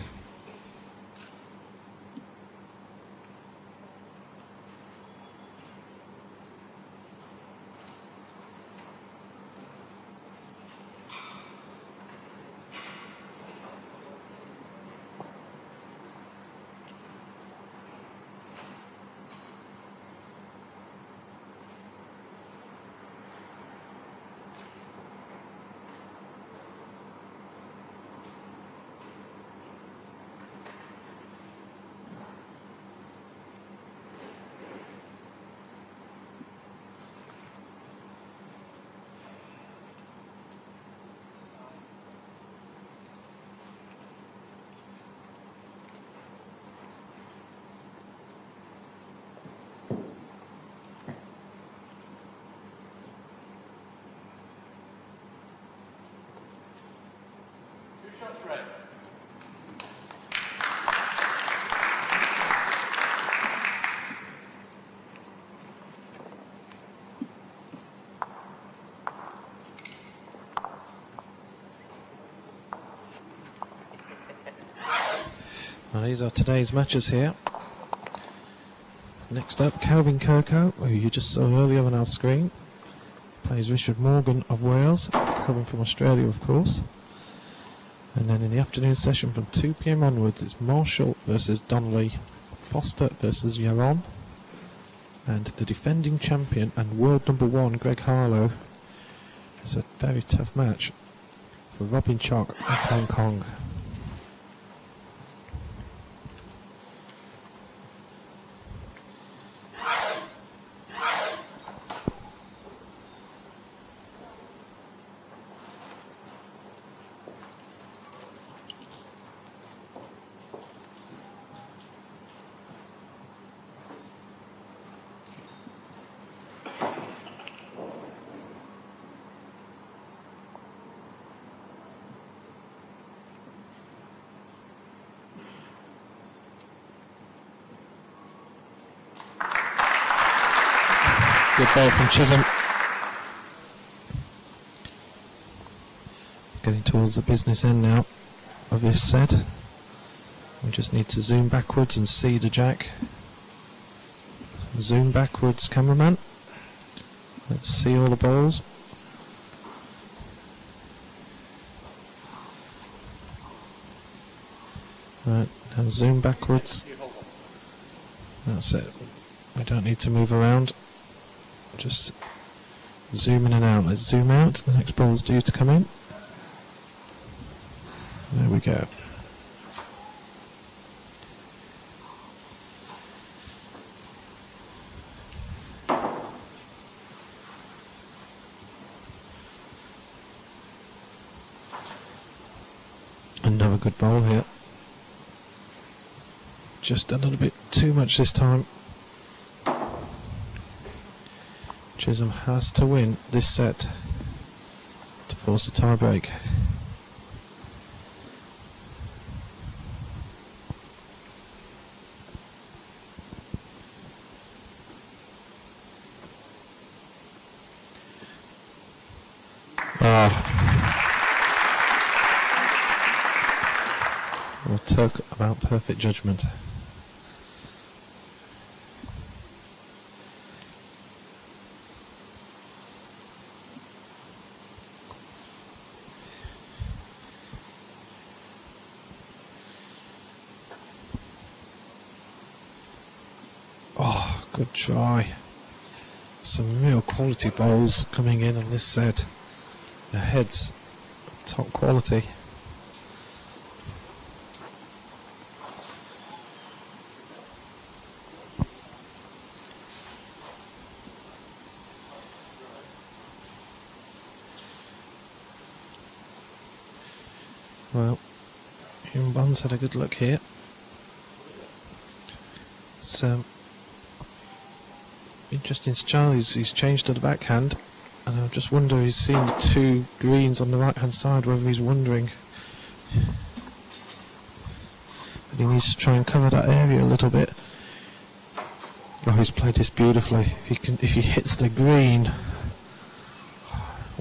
Shots red. Well, these are today's matches here. Next up, Calvin Kirko, who you just saw earlier on our screen, plays Richard Morgan of Wales, coming from Australia, of course. And then in the afternoon session from 2 p.m. onwards, it's Marshall versus Donnelly, Foster versus Yaron, and the defending champion and world #1, Greg Harlow. It's a very tough match for Robin Chock of Hong Kong. Good ball from Chisholm. It's getting towards the business end now of this set. We just need to zoom backwards and see the jack. Zoom backwards, cameraman. Let's see all the balls. Right, now zoom backwards. That's it. We don't need to move around. Just zoom in and out. Let's zoom out. The next ball's due to come in. There we go. Another good ball here. Just a little bit too much this time. Chisholm has to win this set to force a tie break. We'll talk about perfect judgment. Good try. Some real quality bowls coming in on this set. The heads, top quality. Well, Hume Bonds had a good look here. It's interesting style. He's changed to the backhand, and I just wonder, he's seen the two greens on the right hand side, whether he's wondering. But he needs to try and cover that area a little bit. Oh, he's played this beautifully. If he hits the green,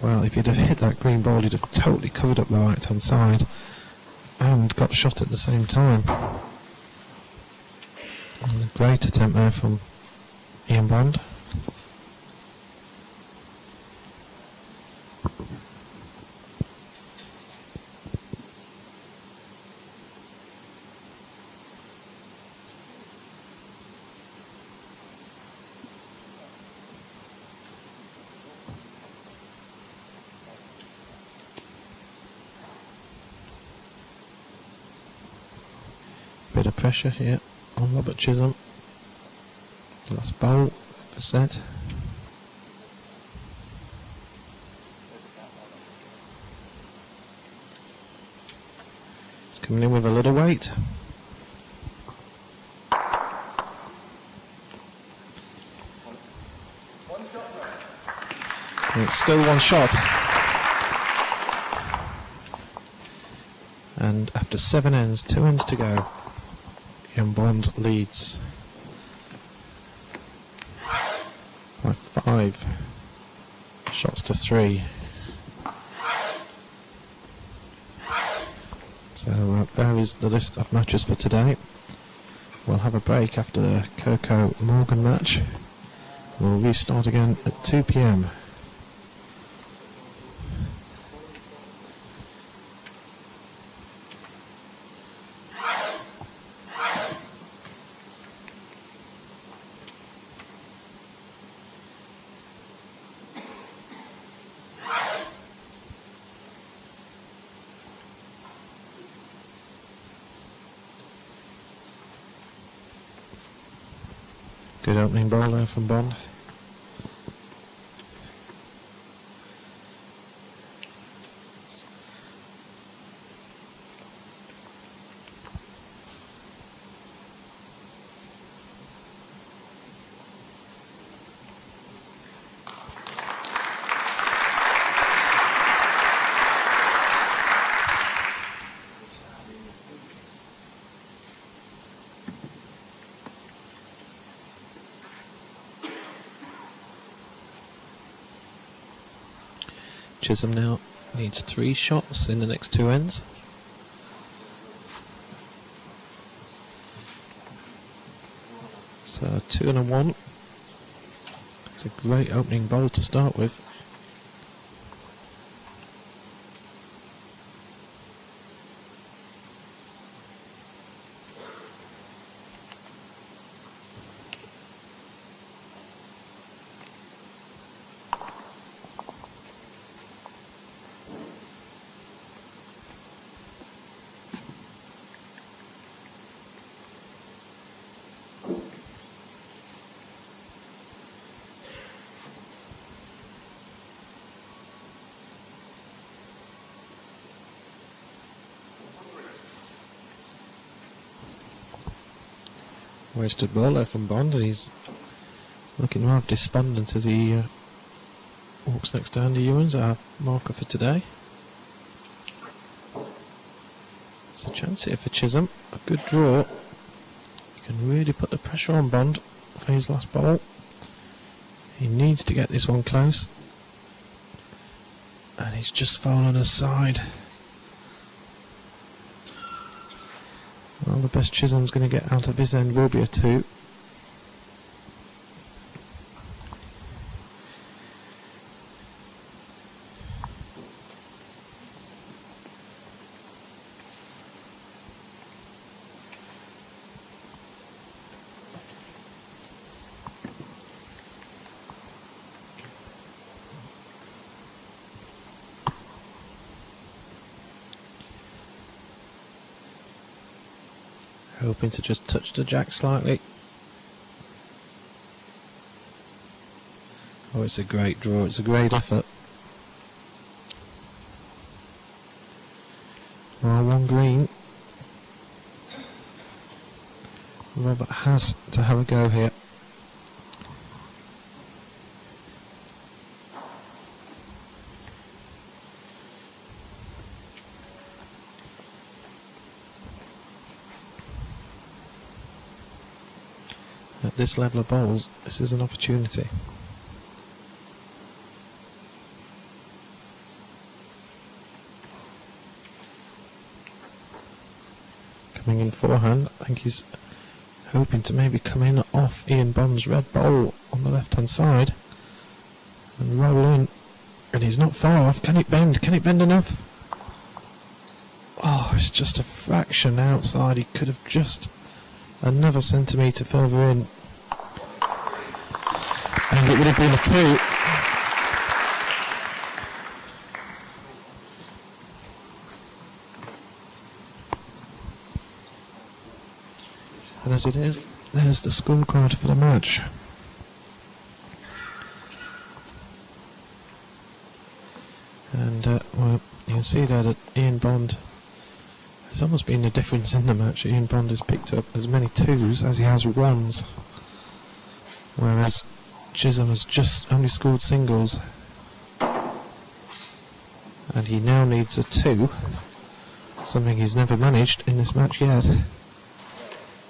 Well, if he'd have hit that green ball, he'd have totally covered up the right-hand side and got shot at the same time. And a great attempt there from Ian Bond. Bit of pressure here on Robert Chisholm. Last bowl of the set. He's coming in with a little weight. And it's still one shot. And after 7 ends, 2 ends to go, Ian Bond leads by 5 shots to 3. So there is the list of matches for today. We'll have a break after the Coco Morgan match. We'll restart again at 2 p.m. Good opening ball there from Bond. Chisholm now needs 3 shots in the next 2 ends. So 2 and a 1. It's a great opening bowl to start with. Wasted ball there from Bond, and he's looking rather despondent as he walks next to Andy Ewens, our marker for today. There's a chance here for Chisholm, a good draw. He can really put the pressure on Bond for his last bowl. He needs to get this one close, and he's just fallen aside. Well, the best Chisholm's going to get out of his end will be a 2. Hoping to just touch the jack slightly. Oh, it's a great draw, it's a great effort. Well, 1 green. Robert has to have a go here. At this level of bowls, this is an opportunity. coming in forehand. I think he's hoping to maybe come in off Ian Bond's red ball on the left hand side and roll in, and he's not far off. Can it bend? Can it bend enough? Oh, it's just a fraction outside. He could have just another centimetre further in, and it would have been a 2. And as it is, there's the scorecard for the match. And well, you can see there that Ian Bond, there's almost been a difference in the match. Ian Bond has picked up as many 2s as he has 1s, whereas Chisholm has just only scored singles, and he now needs a 2, something he's never managed in this match yet,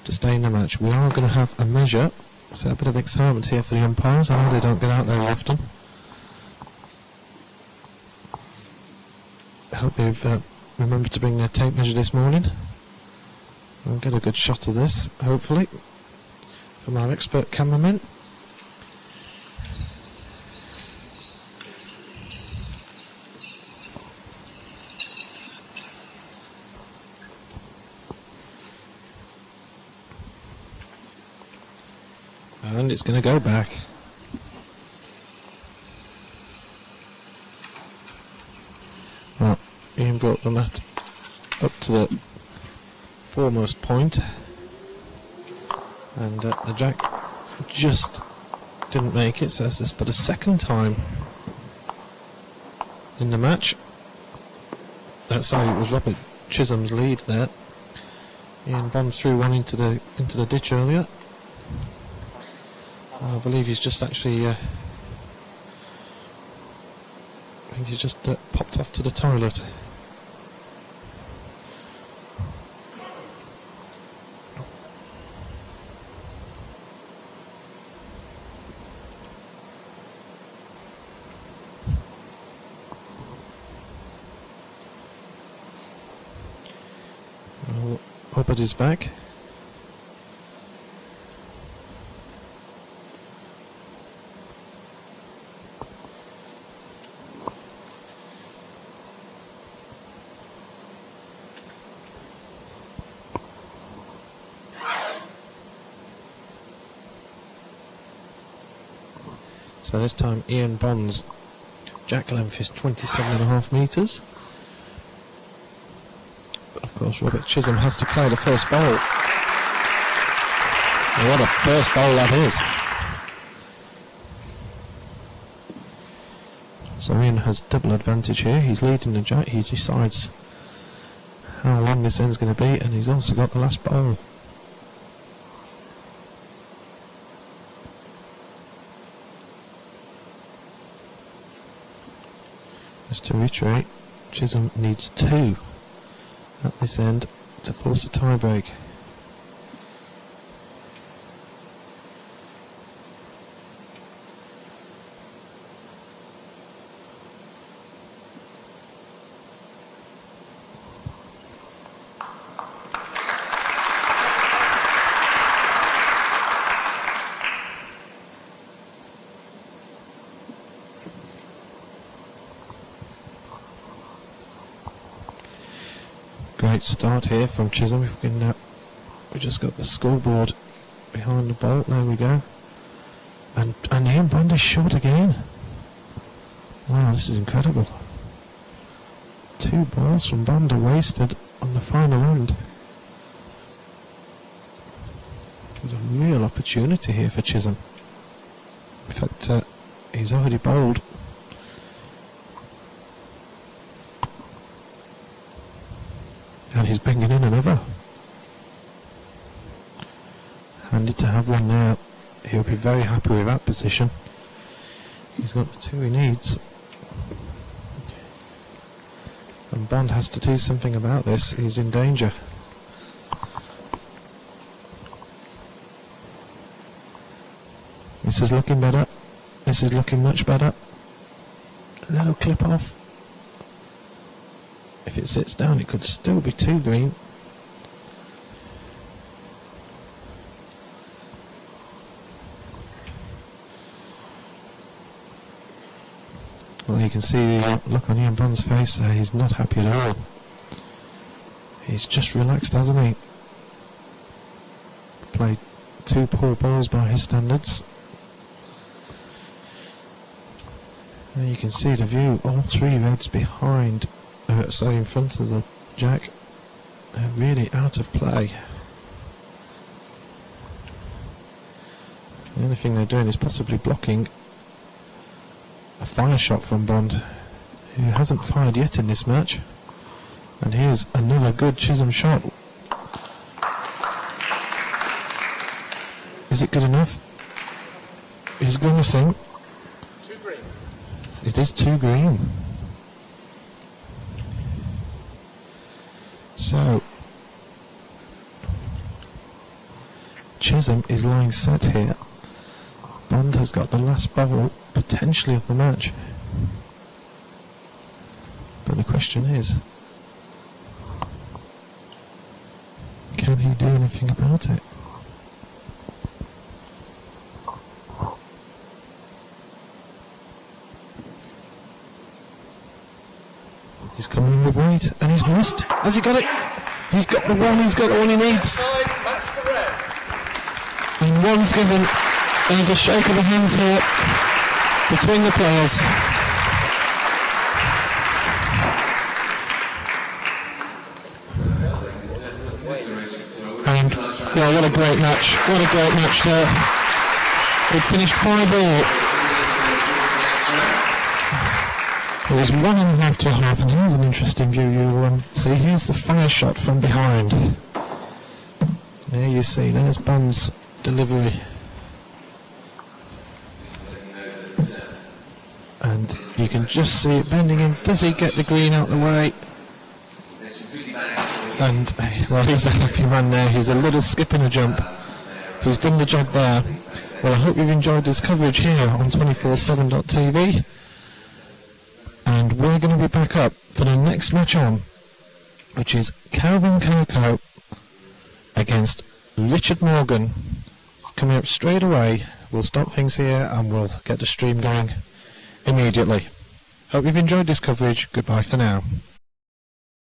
to stay in the match. We are going to have a measure, so a bit of excitement here for the umpires. I know they don't get out there often. I hope they've remembered to bring their tape measure this morning. We'll get a good shot of this, hopefully, from our expert cameraman. And it's going to go back. Well, Ian brought the mat up to the foremost point, and the jack just didn't make it, so this is for the second time in the match. Sorry, it was Robert Chisholm's lead there. Ian Bond threw one into the ditch earlier. I believe he's just actually, I think he's just popped off to the toilet. Well, Robert is back. So this time Ian Bond's jack length is 27.5 metres. But of course Robert Chisholm has to play the first bowl. And what a first bowl that is. So Ian has double advantage here. He's leading the jack. He decides how long this end's going to be, and he's also got the last bowl. Just to reiterate, Chisholm needs 2 at this end to force a tie break. Great start here from Chisholm. If we can, we just got the scoreboard behind the bolt. There we go. And Ian Bond is short again. Wow, this is incredible. 2 balls from Bond are wasted on the final end. There's a real opportunity here for Chisholm. In fact, he's already bowled. And he's bringing in another. Handy to have one now. He'll be very happy with that position. He's got the 2 he needs. And Bond has to do something about this. He's in danger. This is looking better. This is looking much better. A little clip off. If it sits down, it could still be 2 green. can see the look on Ian Bond's face there. He's not happy at all. He's just relaxed, hasn't he? Played 2 poor balls by his standards. And you can see the view, all 3 reds behind, in front of the jack, are really out of play. The only thing they're doing is possibly blocking a fire shot from Bond, who hasn't fired yet in this match. And here's another good Chisholm shot. Is it good enough? He's grimacing. 2 green. It is 2 green. So Chisholm is lying set here. Bond has got the last ball potentially of the match. But the question is, can he do anything about it? He's coming in with weight, and he's missed. Has he got it? He's got the one he needs. And one's given. There's a shake of the hands here between the players. And yeah, what a great match. What a great match there. It finished 5-all. It was 1.5 to 1/2, and here's an interesting view. You'll see, here's the fire shot from behind. There you see, there's Bond's delivery. And you can just see it bending in. Does he get the green out the way? And, well, he's a happy man there. He's a little skip and a jump. He's done the job there. Well, I hope you've enjoyed this coverage here on 247.tv. And we're going to be back up for the next match on, which is Calvin Coco against Richard Morgan. It's coming up straight away. We'll stop things here and we'll get the stream going immediately. Hope you've enjoyed this coverage. Goodbye for now.